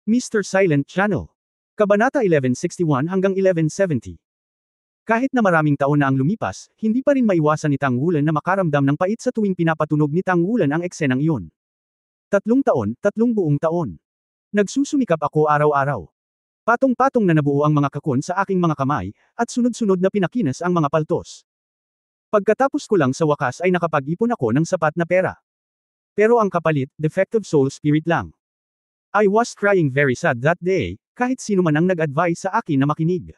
Mr. Silent Channel. Kabanata 1161 hanggang 1170. Kahit na maraming taon na ang lumipas, hindi pa rin maiwasan ni Tang Wulan na makaramdam ng pait sa tuwing pinapatunog ni Tang Wulan ang eksenang iyon. 3 taon, 3 buong taon. Nagsusumikap ako araw-araw. Patong-patong na nabuo ang mga kakon sa aking mga kamay, at sunod-sunod na pinakinas ang mga paltos. Pagkatapos ko lang sa wakas ay nakapag-ipon ako ng sapat na pera. Pero ang kapalit, defective soul spirit lang. I was crying very sad that day, kahit sino man ang nag-advise sa akin na makinig.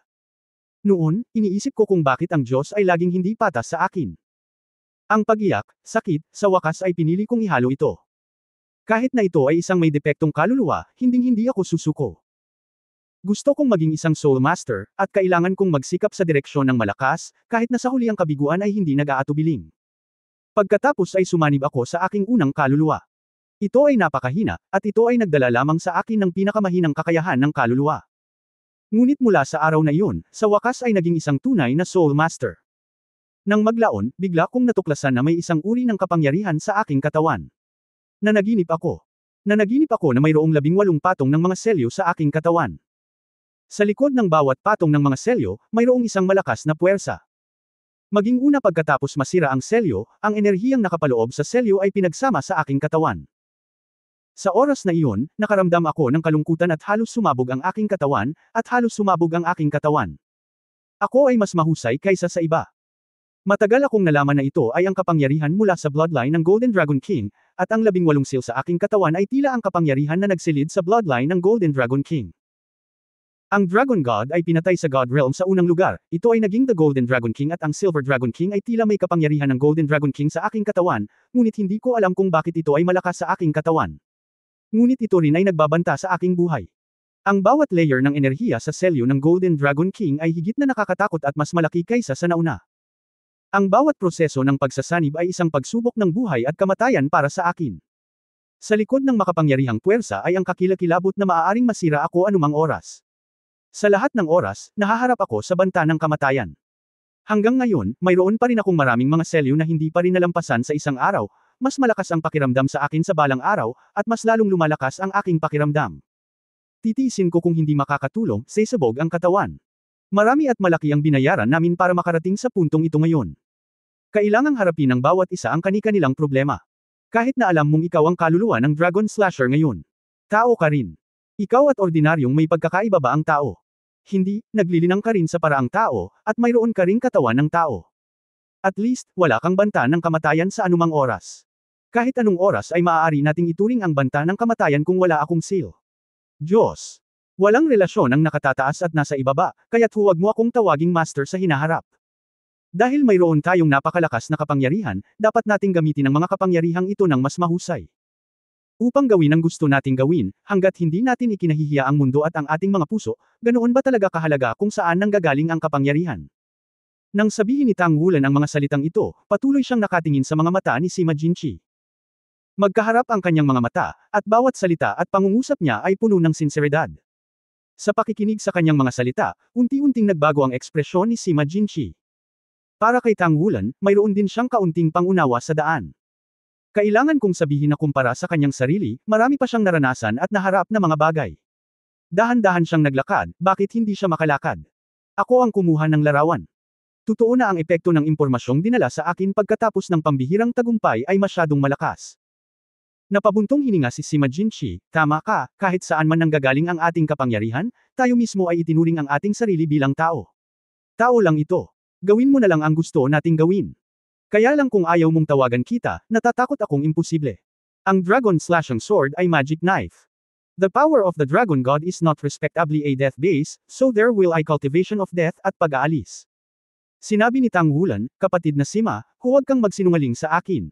Noon, iniisip ko kung bakit ang Diyos ay laging hindi patas sa akin. Ang pag-iyak, sakit, sa wakas ay pinili kong ihalo ito. Kahit na ito ay isang may depektong kaluluwa, hinding-hindi ako susuko. Gusto kong maging isang soul master, at kailangan kong magsikap sa direksyon ng malakas, kahit na sa huli ang kabiguan ay hindi nag-aatubiling. Pagkatapos ay sumanib ako sa aking unang kaluluwa. Ito ay napakahina, at ito ay nagdala lamang sa akin ng pinakamahinang kakayahan ng kaluluwa. Ngunit mula sa araw na iyon, sa wakas ay naging isang tunay na soul master. Nang maglaon, bigla kong natuklasan na may isang uri ng kapangyarihan sa aking katawan. Nanaginip ako. Nanaginip ako na mayroong 18 patong ng mga selyo sa aking katawan. Sa likod ng bawat patong ng mga selyo, mayroong isang malakas na puwersa. Maging una pagkatapos masira ang selyo, ang enerhiyang nakapaloob sa selyo ay pinagsama sa aking katawan. Sa oras na iyon, nakaramdam ako ng kalungkutan at halos sumabog ang aking katawan, at halos sumabog ang aking katawan. Ako ay mas mahusay kaysa sa iba. Matagal akong nalaman na ito ay ang kapangyarihan mula sa bloodline ng Golden Dragon King, at ang 18 seal sa aking katawan ay tila ang kapangyarihan na nagsilid sa bloodline ng Golden Dragon King. Ang Dragon God ay pinatay sa God Realm sa unang lugar, ito ay naging the Golden Dragon King at ang Silver Dragon King ay tila may kapangyarihan ng Golden Dragon King sa aking katawan, ngunit hindi ko alam kung bakit ito ay malakas sa aking katawan. Ngunit ito rin ay nagbabanta sa aking buhay. Ang bawat layer ng enerhiya sa selyo ng Golden Dragon King ay higit na nakakatakot at mas malaki kaysa sa nauna. Ang bawat proseso ng pagsasanib ay isang pagsubok ng buhay at kamatayan para sa akin. Sa likod ng makapangyarihang puwersa ay ang kakilakilabot na maaaring masira ako anumang oras. Sa lahat ng oras, nahaharap ako sa banta ng kamatayan. Hanggang ngayon, mayroon pa rin akong maraming mga selyo na hindi pa rin nalampasan sa isang araw, mas malakas ang pakiramdam sa akin sa balang araw, at mas lalong lumalakas ang aking pakiramdam. Titiisin ko kung hindi makakatulong, sasabog ang katawan. Marami at malaki ang binayaran namin para makarating sa puntong ito ngayon. Kailangang harapin ng bawat isa ang kani-kanilang problema. Kahit na alam mong ikaw ang kaluluwa ng Dragon Slasher ngayon. Tao ka rin. Ikaw at ordinaryong may pagkakaiba ba ang tao? Hindi, naglilinang ka rin sa paraang tao, at mayroon ka ring katawan ng tao. At least, wala kang banta ng kamatayan sa anumang oras. Kahit anong oras ay maaari nating ituring ang banta ng kamatayan kung wala akong seal. Diyos. Walang relasyon ang nakatataas at nasa ibaba, kaya't huwag mo akong tawaging master sa hinaharap. Dahil mayroon tayong napakalakas na kapangyarihan, dapat nating gamitin ang mga kapangyarihang ito ng mas mahusay. Upang gawin ang gusto nating gawin, hanggat hindi natin ikinahihiya ang mundo at ang ating mga puso, ganoon ba talaga kahalaga kung saan nanggagaling ang kapangyarihan? Nang sabihin ni Tang Wulan ang mga salitang ito, patuloy siyang nakatingin sa mga mata ni Sima Jinchi. Magkaharap ang kanyang mga mata, at bawat salita at pangungusap niya ay puno ng sinseridad. Sa pakikinig sa kanyang mga salita, unti-unting nagbago ang ekspresyon ni Sima Jinchi. Para kay Tang Wulan, mayroon din siyang kaunting pangunawa sa daan. Kailangan kong sabihin na kumpara sa kanyang sarili, marami pa siyang naranasan at naharap na mga bagay. Dahan-dahan siyang naglakad, bakit hindi siya makalakad? Ako ang kumuha ng larawan. Totoo na ang epekto ng impormasyong dinala sa akin pagkatapos ng pambihirang tagumpay ay masyadong malakas. Napabuntong hininga si Sima Jinchi, tama ka, kahit saan man nanggagaling ang ating kapangyarihan, tayo mismo ay itinuring ang ating sarili bilang tao. Tao lang ito. Gawin mo na lang ang gusto nating gawin. Kaya lang kung ayaw mong tawagan kita, natatakot akong imposible. Ang Dragon Slashing Sword ay magic knife. The power of the Dragon God is not respectably a death base, so there will I cultivation of death at pag-aalis. Sinabi ni Tang Wulan, kapatid na Sima, huwag kang magsinungaling sa akin.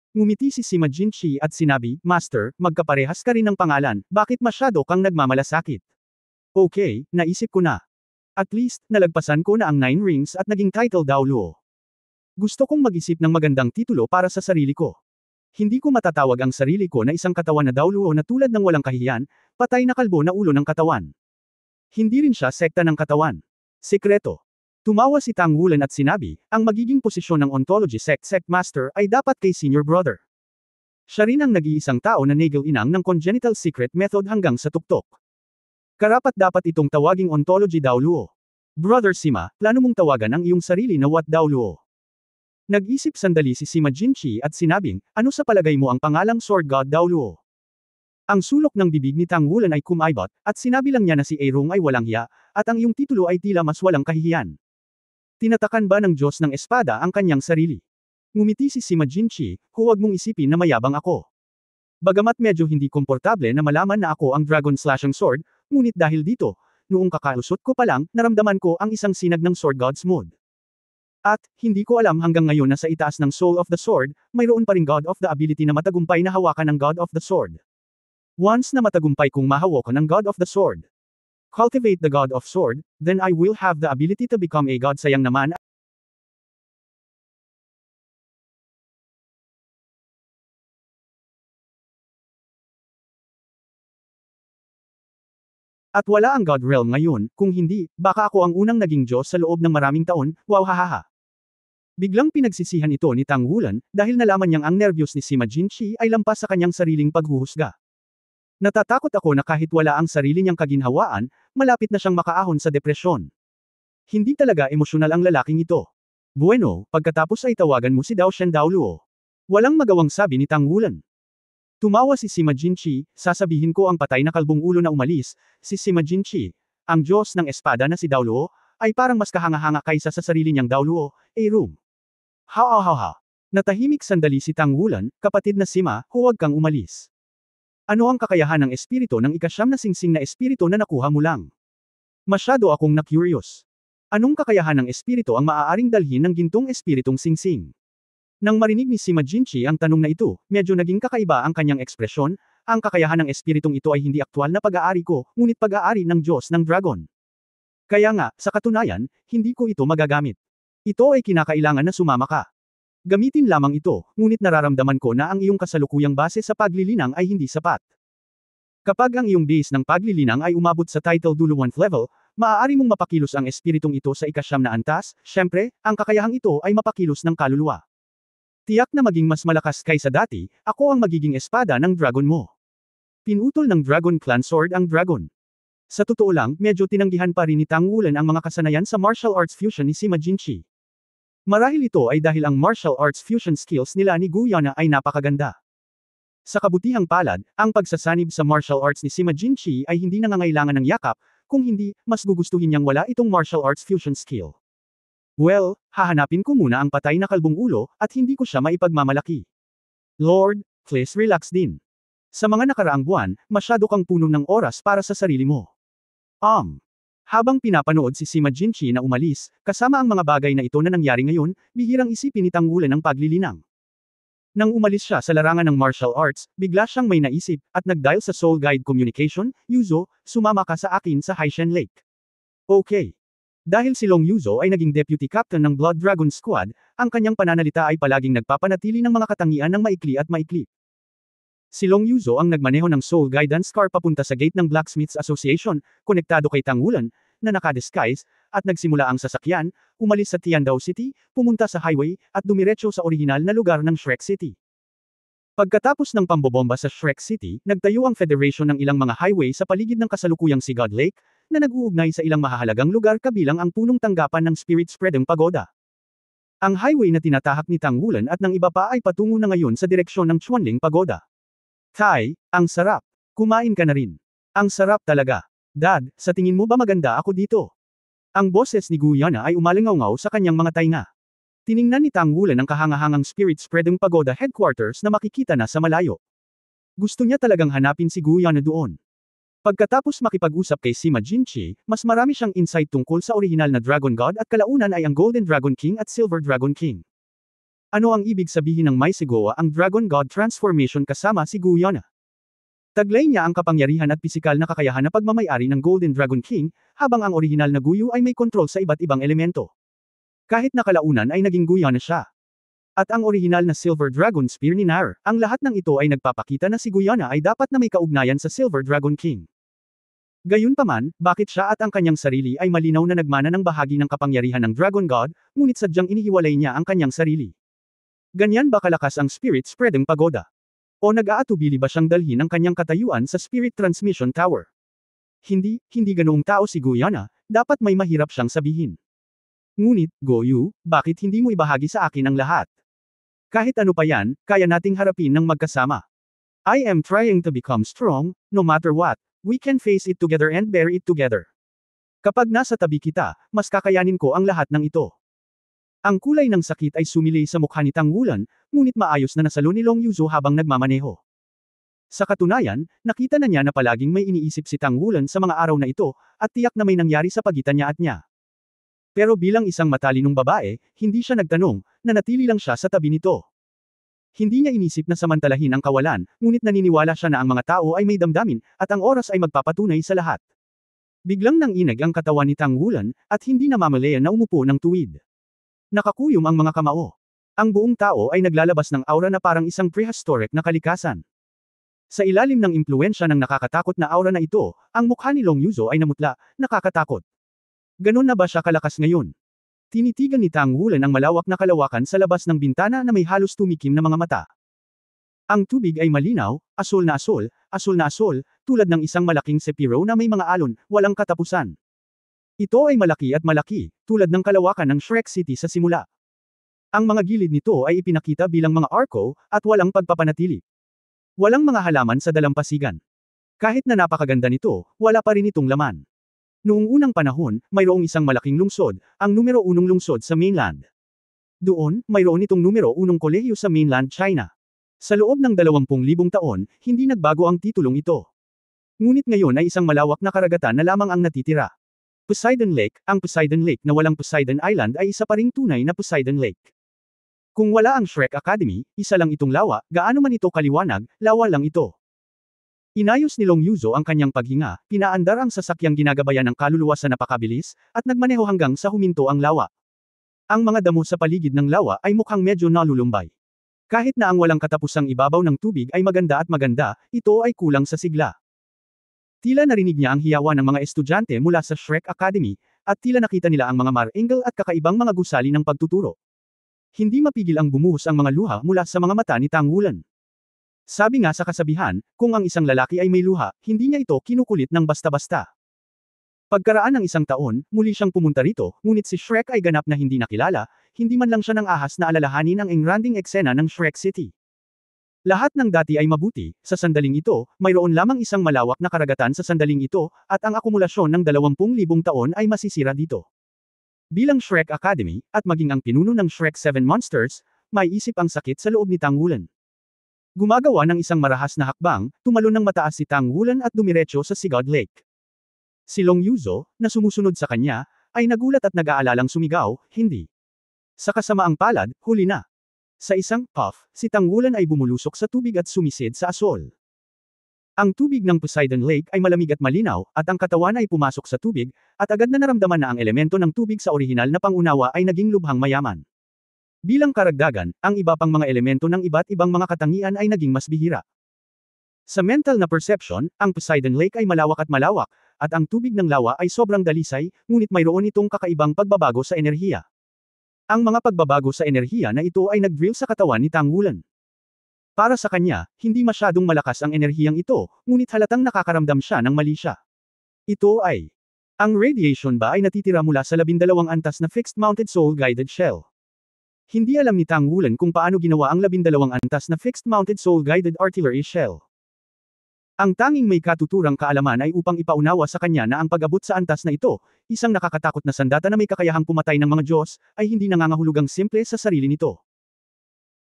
Ngumiti si Sima Jinchi at sinabi, Master, magkaparehas ka rin ng pangalan, bakit masyado kang nagmamalasakit? Okay, naisip ko na. At least, nalagpasan ko na ang 9 rings at naging title Daoluo. Gusto kong mag-isip ng magandang titulo para sa sarili ko. Hindi ko matatawag ang sarili ko na isang katawan na Daoluo na tulad ng walang kahihiyan, patay na kalbo na ulo ng katawan. Hindi rin siya sekta ng katawan. Sekreto. Tumawa si Tang Wulan at sinabi, ang magiging posisyon ng Ontology Sect Master ay dapat kay Senior Brother. Siya rin ang nag-iisang tao na nagil-inang ng congenital secret method hanggang sa tuktok. Karapat-dapat itong tawaging ontology Dao Luo. Brother Sima, plano mong tawagan ang iyong sarili na Wat Dao Luo. Nag-isip sandali si Sima Jinchi at sinabing, ano sa palagay mo ang pangalang Sword God Dao Luo? Ang sulok ng bibig ni Tang Wulan ay kumaibot, at sinabi lang niya na si Airong ay walang hiya, at ang iyong titulo ay tila mas walang kahihiyan. Tinatakan ba ng Diyos ng Espada ang kanyang sarili? Ngumiti si Sima Jinchi, huwag mong isipin na mayabang ako. Bagamat medyo hindi komportable na malaman na ako ang Dragon Slashing Sword, ngunit dahil dito, noong kakalusot ko pa lang, naramdaman ko ang isang sinag ng Sword God's mood. At, hindi ko alam hanggang ngayon na sa itaas ng Soul of the Sword, mayroon pa ring God of the ability na matagumpay na hawakan ng God of the Sword. Once na matagumpay kong mahawakan ng God of the Sword, cultivate the God of Sword, then I will have the ability to become a God. Sayang naman. At wala ang God Realm ngayon, kung hindi, baka ako ang unang naging Diyos sa loob ng maraming taon, wow hahaha. Biglang pinagsisihan ito ni Tang Wulan, dahil nalaman niyang ang nervyos ni Sima Jinchi ay lampas sa kanyang sariling paghuhusga. Natatakot ako na kahit wala ang sarili niyang kaginhawaan, malapit na siyang makaahon sa depresyon. Hindi talaga emosyonal ang lalaking ito. Bueno, pagkatapos ay tawagan mo si Dao Shen Dao Luo. Walang magawang sabi ni Tang Wulan. Tumawa si Sima Jinchi, sasabihin ko ang patay na kalbong ulo na umalis, si Sima Jinchi, ang Diyos ng Espada na si Dao Luo, ay parang mas kahanga-hanga kaysa sa sarili niyang Dao Luo, Airong. Ha. Natahimik sandali si Tang Wulan, kapatid na Sima, huwag kang umalis. Ano ang kakayahan ng espiritu ng ikasyam na singsing na espiritu na nakuha mo lang? Masyado akong na-curious. Anong kakayahan ng espiritu ang maaaring dalhin ng gintong espiritong singsing? Nang marinig ni Sima Jinchi ang tanong na ito, medyo naging kakaiba ang kanyang ekspresyon, ang kakayahan ng espiritong ito ay hindi aktwal na pag-aari ko, ngunit pag-aari ng Diyos ng Dragon. Kaya nga, sa katunayan, hindi ko ito magagamit. Ito ay kinakailangan na sumama ka. Gamitin lamang ito, ngunit nararamdaman ko na ang iyong kasalukuyang base sa paglilinang ay hindi sapat. Kapag ang iyong base ng paglilinang ay umabot sa title dulo 1th level, maaari mong mapakilos ang espiritong ito sa ikasyam na antas, syempre, ang kakayahang ito ay mapakilos ng kaluluwa. Tiyak na maging mas malakas kaysa dati, ako ang magiging espada ng dragon mo. Pinutol ng Dragon Clan Sword ang dragon. Sa totoo lang, medyo tinanggihan pa rin ni Tang Wulan ang mga kasanayan sa martial arts fusion ni Sima Jinchi. Marahil ito ay dahil ang martial arts fusion skills nila ni Gu Yana ay napakaganda. Sa kabutihang palad, ang pagsasanib sa martial arts ni Sima Jinchi ay hindi nangangailangan ng yakap, kung hindi, mas gugustuhin niyang wala itong martial arts fusion skill. Well, hahanapin ko muna ang patay na kalbong ulo, at hindi ko siya maipagmamalaki. Lord, please relax din. Sa mga nakaraang buwan, masyado kang puno ng oras para sa sarili mo. Habang pinapanood si Sima Jinchi na umalis, kasama ang mga bagay na ito na nangyari ngayon, bihirang isipin ni Tang Wulan ang paglilinang. Nang umalis siya sa larangan ng martial arts, bigla siyang may naisip, at nag-dial sa Soul Guide Communication, Yuzo, sumama ka sa akin sa Haishen Lake. Okay. Dahil si Long Yuzo ay naging deputy captain ng Blood Dragon Squad, ang kanyang pananalita ay palaging nagpapanatili ng mga katangian ng maikli at maikli. Si Long Yuzo ang nagmaneho ng Soul Guidance Car papunta sa gate ng Blacksmiths Association, konektado kay Tang Wulan, na nakadisguise, at nagsimula ang sasakyan, umalis sa Tiandao City, pumunta sa highway, at dumiretso sa orihinal na lugar ng Shrek City. Pagkatapos ng pambobomba sa Shrek City, nagtayo ang Federation ng ilang mga highway sa paligid ng kasalukuyang si God Lake, na nag-uugnay sa ilang mahahalagang lugar kabilang ang punong tanggapan ng Spirit Spreading Pagoda. Ang highway na tinatahak ni Tang Wulan at ng iba pa ay patungo na ngayon sa direksyon ng Chuanling Pagoda. Tai, ang sarap. Kumain ka na rin. Ang sarap talaga. Dad, sa tingin mo ba maganda ako dito? Ang boses ni Gu Yana ay umalingaw-ngaw sa kanyang mga tainga. Tiningnan ni Tang Wulan ang kahangahangang Spirit Spreading Pagoda headquarters na makikita na sa malayo. Gusto niya talagang hanapin si Gu Yana doon. Pagkatapos makipag-usap kay Sima Jinchi, mas marami siyang insight tungkol sa orihinal na Dragon God at kalaunan ay ang Golden Dragon King at Silver Dragon King. Ano ang ibig sabihin ng may sigawa ang Dragon God transformation kasama si Gu Yana? Taglay niya ang kapangyarihan at pisikal na kakayahan na pagmamayari ng Golden Dragon King, habang ang orihinal na Guyu ay may kontrol sa iba't ibang elemento. Kahit na kalaunan ay naging Gu Yana siya. At ang orihinal na Silver Dragon Spear ni Nair, ang lahat ng ito ay nagpapakita na si Gu Yana ay dapat na may kaugnayan sa Silver Dragon King. Gayunpaman, bakit siya at ang kanyang sarili ay malinaw na nagmana ng bahagi ng kapangyarihan ng Dragon God, ngunit sadyang inihiwalay niya ang kanyang sarili? Ganyan ba kalakas ang Spirit Spreading Pagoda? O nag-aatubili ba siyang dalhin ang kanyang katayuan sa Spirit Transmission Tower? Hindi ganoong tao si Guyana, dapat may mahirap siyang sabihin. Ngunit, Goyu, bakit hindi mo ibahagi sa akin ang lahat? Kahit ano pa yan, kaya nating harapin ng magkasama. I am trying to become strong, no matter what. We can face it together and bear it together. Kapag nasa tabi kita, mas kakayanin ko ang lahat ng ito. Ang kulay ng sakit ay sumilay sa mukha ni Tang Wulan, ngunit maayos na nasalo ni Long Yuzo habang nagmamaneho. Sa katunayan, nakita na niya na palaging may iniisip si Tang Wulan sa mga araw na ito, at tiyak na may nangyari sa pagitan niya at niya. Pero bilang isang matalinong babae, hindi siya nagtanong, nanatili lang siya sa tabi nito. Hindi niya inisip na samantalahin ang kawalan, ngunit naniniwala siya na ang mga tao ay may damdamin, at ang oras ay magpapatunay sa lahat. Biglang nanginag ang katawan ni Tang Wulan, at hindi namamalayan na umupo ng tuwid. Nakakuyom ang mga kamao. Ang buong tao ay naglalabas ng aura na parang isang prehistoric na kalikasan. Sa ilalim ng impluensya ng nakakatakot na aura na ito, ang mukha ni Long Yuzo ay namutla, nakakatakot. Ganon na ba siya kalakas ngayon? Tinitigan ni Tang Wulan ang malawak na kalawakan sa labas ng bintana na may halos tumikim na mga mata. Ang tubig ay malinaw, asul na asul, tulad ng isang malaking sepiro na may mga alon, walang katapusan. Ito ay malaki at malaki, tulad ng kalawakan ng Shrek City sa simula. Ang mga gilid nito ay ipinakita bilang mga arco, at walang pagpapanatili. Walang mga halaman sa dalampasigan. Kahit na napakaganda nito, wala pa rin itong laman. Noong unang panahon, mayroong isang malaking lungsod, ang numero 1 lungsod sa mainland. Doon, mayroon itong numero 1 kolehiyo sa mainland China. Sa loob ng 20,000 taon, hindi nagbago ang titulong ito. Ngunit ngayon ay isang malawak na karagatan na lamang ang natitira. Poseidon Lake, ang Poseidon Lake na walang Poseidon Island ay isa pa ring tunay na Poseidon Lake. Kung wala ang Shrek Academy, isa lang itong lawa, gaano man ito kaliwanag, lawa lang ito. Inayos ni Long Yuzo ang kanyang paghinga, pinaandar ang sasakyang ginagabayan ng kaluluwa sa napakabilis, at nagmaneho hanggang sa huminto ang lawa. Ang mga damo sa paligid ng lawa ay mukhang medyo nalulumbay. Kahit na ang walang katapusang ibabaw ng tubig ay maganda at maganda, ito ay kulang sa sigla. Tila narinig niya ang hiyawan ng mga estudyante mula sa Shrek Academy, at tila nakita nila ang mga marangel at kakaibang mga gusali ng pagtuturo. Hindi mapigil ang bumuhos ang mga luha mula sa mga mata ni Tang Wulan. Sabi nga sa kasabihan, kung ang isang lalaki ay may luha, hindi niya ito kinukulit ng basta-basta. Pagkaraan ng isang taon, muli siyang pumunta rito, ngunit si Shrek ay ganap na hindi nakilala, hindi man lang siya ng ahas na alalahanin ang engranding eksena ng Shrek City. Lahat ng dati ay mabuti, sa sandaling ito, mayroon lamang isang malawak na karagatan sa sandaling ito, at ang akumulasyon ng 20,000 taon ay masisira dito. Bilang Shrek Academy, at maging ang pinuno ng Shrek 7 Monsters, may isip ang sakit sa loob ni Tang Wulan. Gumagawa ng isang marahas na hakbang, tumalon ng mataas si Tang Wulan at dumiretso sa Sigod Lake. Si Long Yuzo, na sumusunod sa kanya, ay nagulat at nag-aalalang sumigaw, hindi. Sa kasamaang palad, huli na. Sa isang puff, si Tang Wulan ay bumulusok sa tubig at sumisid sa asol. Ang tubig ng Poseidon Lake ay malamig at malinaw, at ang katawan ay pumasok sa tubig, at agad na naramdaman na ang elemento ng tubig sa orihinal na pangunawa ay naging lubhang mayaman. Bilang karagdagan, ang iba pang mga elemento ng iba't ibang mga katangian ay naging mas bihira. Sa mental na perception, ang Poseidon Lake ay malawak, at ang tubig ng lawa ay sobrang dalisay, ngunit mayroon itong kakaibang pagbabago sa enerhiya. Ang mga pagbabago sa enerhiya na ito ay nag-drill sa katawan ni Tang Wulan. Para sa kanya, hindi masyadong malakas ang enerhiyang ito, ngunit halatang nakakaramdam siya ng mali siya. Ito ay, ang radiation ba ay natitira mula sa 12 antas na fixed-mounted soul-guided shell. Hindi alam ni Tang Wulan kung paano ginawa ang 12 antas na fixed-mounted soul-guided artillery shell. Ang tanging may katuturang kaalaman ay upang ipaunawa sa kanya na ang pag-abot sa antas na ito, isang nakakatakot na sandata na may kakayahang pumatay ng mga Diyos, ay hindi nangangahulugang simple sa sarili nito.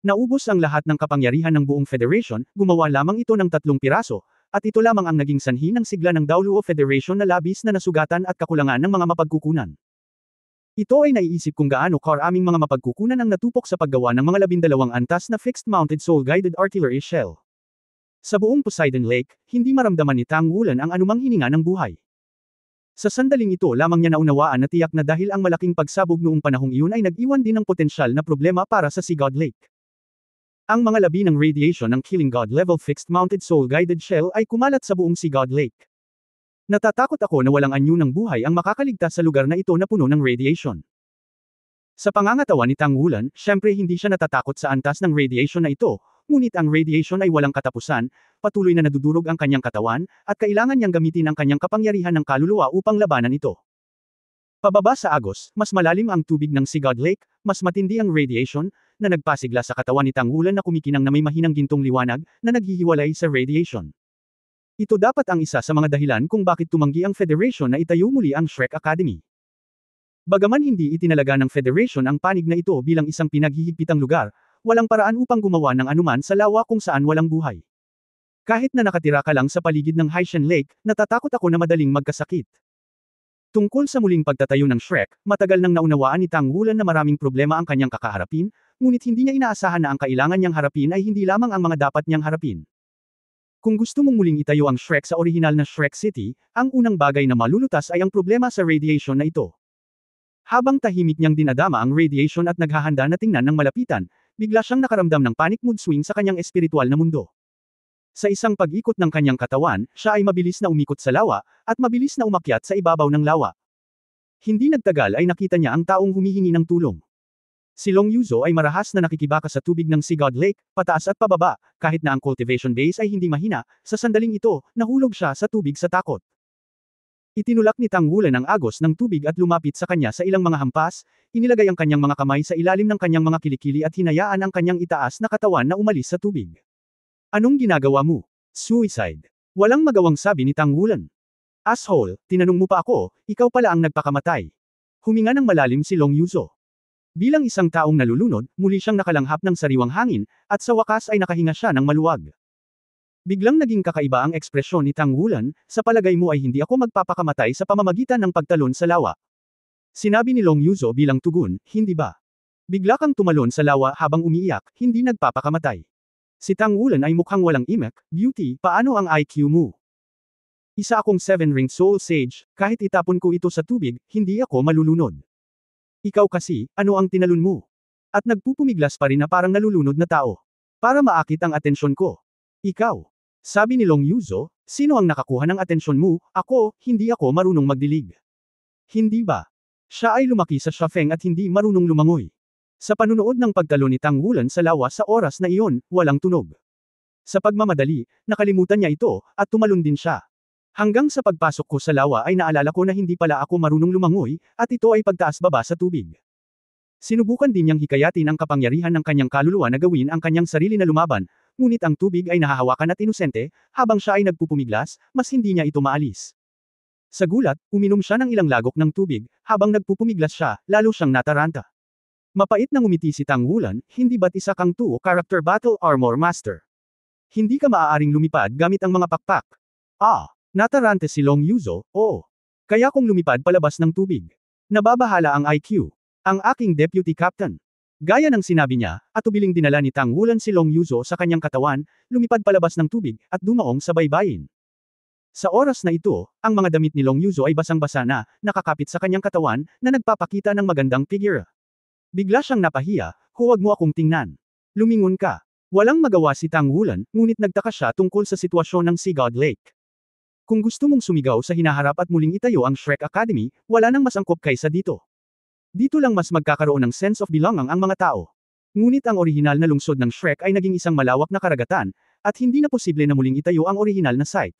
Naubos ang lahat ng kapangyarihan ng buong Federation, gumawa lamang ito ng 3 piraso, at ito lamang ang naging sanhi ng sigla ng Daoluo Federation na labis na nasugatan at kakulangan ng mga mapagkukunan. Ito ay naiisip kung gaano karaming mga mapagkukunan ang natupok sa paggawa ng mga 12 antas na fixed-mounted soul-guided artillery shell. Sa buong Poseidon Lake, hindi maramdaman ni Tang Wulan ang anumang hininga ng buhay. Sa sandaling ito lamang niya naunawaan na tiyak na dahil ang malaking pagsabog noong panahong iyon ay nag-iwan din ng potensyal na problema para sa Sigod Lake. Ang mga labi ng radiation ng Killing God level fixed-mounted soul-guided shell ay kumalat sa buong Sigod Lake. Natatakot ako na walang anyo ng buhay ang makakaligtas sa lugar na ito na puno ng radiation. Sa pangangatawan ni Tang Wulan, syempre hindi siya natatakot sa antas ng radiation na ito, ngunit ang radiation ay walang katapusan, patuloy na nadudurog ang kanyang katawan, at kailangan niyang gamitin ang kanyang kapangyarihan ng kaluluwa upang labanan ito. Pababa sa agos, mas malalim ang tubig ng Sigad Lake, mas matindi ang radiation, na nagpasigla sa katawan ni Tangwulan na kumikinang na may mahinang gintong liwanag, na naghihiwalay sa radiation. Ito dapat ang isa sa mga dahilan kung bakit tumanggi ang Federation na itayo muli ang Shrek Academy. Bagaman hindi itinalaga ng Federation ang panig na ito bilang isang pinaghihigpitang lugar, walang paraan upang gumawa ng anuman sa lawa kung saan walang buhay. Kahit na nakatira ka lang sa paligid ng Haishan Lake, natatakot ako na madaling magkasakit. Tungkol sa muling pagtatayo ng Shrek, matagal nang naunawaan ni Tangwulan na maraming problema ang kanyang kakaharapin, ngunit hindi niya inaasahan na ang kailangan niyang harapin ay hindi lamang ang mga dapat niyang harapin. Kung gusto mong muling itayo ang Shrek sa orihinal na Shrek City, ang unang bagay na malulutas ay ang problema sa radiation na ito. Habang tahimik niyang dinadama ang radiation at naghahanda na tingnan ng malapitan, bigla siyang nakaramdam ng panic mood swing sa kanyang espiritual na mundo. Sa isang pag-ikot ng kanyang katawan, siya ay mabilis na umikot sa lawa, at mabilis na umakyat sa ibabaw ng lawa. Hindi nagtagal ay nakita niya ang taong humihingi ng tulong. Si Long Yuzo ay marahas na nakikibaka sa tubig ng Sigad Lake, pataas at pababa, kahit na ang cultivation base ay hindi mahina, sa sandaling ito, nahulog siya sa tubig sa takot. Itinulak ni Tangwulan ang agos ng tubig at lumapit sa kanya sa ilang mga hampas, inilagay ang kanyang mga kamay sa ilalim ng kanyang mga kilikili at hinayaan ang kanyang itaas na katawan na umalis sa tubig. Anong ginagawa mo? Suicide. Walang magawang sabi ni Tangwulan. Asshole, tinanong mo pa ako, ikaw pala ang nagpakamatay. Huminga ng malalim si Long Yuzo. Bilang isang taong nalulunod, muli siyang nakalanghap ng sariwang hangin, at sa wakas ay nakahinga siya ng maluwag. Biglang naging kakaiba ang ekspresyon ni Tangwulan, sa palagay mo ay hindi ako magpapakamatay sa pamamagitan ng pagtalon sa lawa. Sinabi ni Long Yuzo bilang tugon, hindi ba? Bigla kang tumalon sa lawa habang umiiyak, hindi nagpapakamatay. Si Tangwulan ay mukhang walang imek, beauty, paano ang IQ mo? Isa akong 7-ring soul sage, kahit itapon ko ito sa tubig, hindi ako malulunod. Ikaw kasi, ano ang tinalon mo? At nagpupumiglas pa rin na parang nalulunod na tao. Para maakit ang atensyon ko. Ikaw. Sabi ni Long Yuzo, sino ang nakakuha ng atensyon mo? Ako, hindi ako marunong magdilig. Hindi ba? Siya ay lumaki sa Shafeng at hindi marunong lumangoy. Sa panunood ng pagtalon ni Tangwulan sa lawa sa oras na iyon, walang tunog. Sa pagmamadali, nakalimutan niya ito, at tumalon din siya. Hanggang sa pagpasok ko sa lawa ay naalala ko na hindi pala ako marunong lumangoy, at ito ay pagtaas-baba sa tubig. Sinubukan din niyang hikayatin ang kapangyarihan ng kanyang kaluluwa na gawin ang kanyang sarili na lumaban, ngunit ang tubig ay nahahawakan at inosente, habang siya ay nagpupumiglas, mas hindi niya ito maalis. Sa gulat, uminom siya ng ilang lagok ng tubig, habang nagpupumiglas siya, lalo siyang nataranta. Mapait na ngumiti si Tangwulan, hindi ba't isa kang 2-character battle armor master? Hindi ka maaaring lumipad gamit ang mga pakpak. Natarante si Long Yuzo, oo. Kaya kung lumipad palabas ng tubig. Nababahala ang IQ. Ang aking deputy captain. Gaya ng sinabi niya, atubiling dinala ni Tangwulan si Long Yuzo sa kanyang katawan, lumipad palabas ng tubig, at dumaong sa baybayin. Sa oras na ito, ang mga damit ni Long Yuzo ay basang-basa na, nakakapit sa kanyang katawan, na nagpapakita ng magandang figure. Bigla siyang napahiya, huwag mo akong tingnan. Lumingon ka. Walang magawa si Tangwulan, ngunit nagtaka siya tungkol sa sitwasyon ng Sigad Lake. Kung gusto mong sumigaw sa hinaharap at muling itayo ang Shrek Academy, wala nang mas angkop kaysa dito. Dito lang mas magkakaroon ng sense of belonging ang mga tao. Ngunit ang orihinal na lungsod ng Shrek ay naging isang malawak na karagatan, at hindi na posible na muling itayo ang orihinal na site.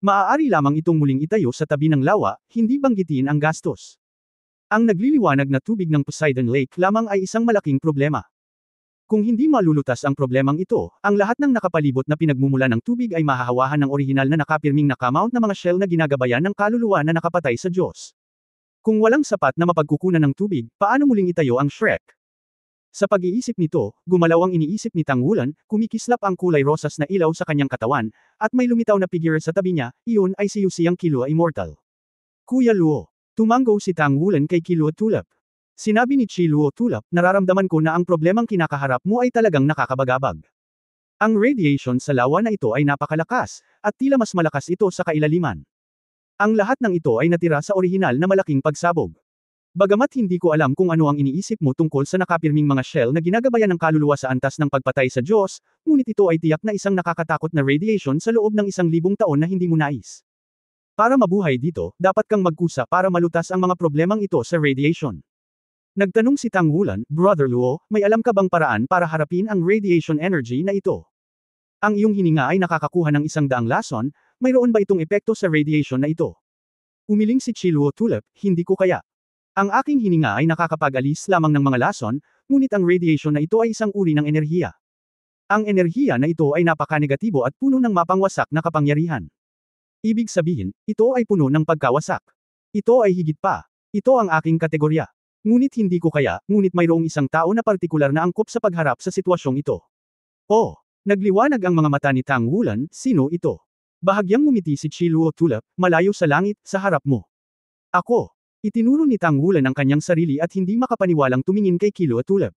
Maaari lamang itong muling itayo sa tabi ng lawa, hindi banggitin ang gastos. Ang nagliliwanag na tubig ng Poseidon Lake lamang ay isang malaking problema. Kung hindi malulutas ang problemang ito, ang lahat ng nakapalibot na pinagmumula ng tubig ay mahahawahan ng orihinal na nakapirming nakamount na mga shell na ginagabayan ng kaluluwa na nakapatay sa Diyos. Kung walang sapat na mapagkukunan ng tubig, paano muling itayo ang Shrek? Sa pag-iisip nito, gumalaw ang iniisip ni Tangwulan, kumikislap ang kulay rosas na ilaw sa kanyang katawan, at may lumitaw na figure sa tabi niya, iyon ay si Yusiyang Killua Immortal. Kuya Luo. Tumango si Tangwulan kay Killua Tulip. Sinabi ni Chiluo Tulip, nararamdaman ko na ang problemang kinakaharap mo ay talagang nakakabagabag. Ang radiation sa lawa na ito ay napakalakas, at tila mas malakas ito sa kailaliman. Ang lahat ng ito ay natira sa orihinal na malaking pagsabog. Bagamat hindi ko alam kung ano ang iniisip mo tungkol sa nakapirming mga shell na ginagabayan ng kaluluwa sa antas ng pagpatay sa Diyos, ngunit ito ay tiyak na isang nakakatakot na radiation sa loob ng 1,000 taon na hindi mo nais. Para mabuhay dito, dapat kang magkusa para malutas ang mga problemang ito sa radiation. Nagtanong si Tang Wulan, Brother Luo, may alam ka bang paraan para harapin ang radiation energy na ito? Ang iyong hininga ay nakakakuha ng 100 lason, mayroon ba itong epekto sa radiation na ito? Umiling si Chi Luo Tulip, hindi ko kaya. Ang aking hininga ay nakakapag-alis lamang ng mga lason, ngunit ang radiation na ito ay isang uri ng enerhiya. Ang enerhiya na ito ay napaka-negatibo at puno ng mapangwasak na kapangyarihan. Ibig sabihin, ito ay puno ng pagkawasak. Ito ay higit pa. Ito ang aking kategorya. Ngunit hindi ko kaya, ngunit mayroong isang tao na partikular na angkop sa pagharap sa sitwasyong ito. Oh, nagliwanag ang mga mata ni Tang Wulan, sino ito? Bahagyang ngumiti si Chi Luo Tulip, malayo sa langit, sa harap mo. Ako. Itinuro ni Tang Wulan ang kanyang sarili at hindi makapaniwalang tumingin kay Chi Luo Tulip.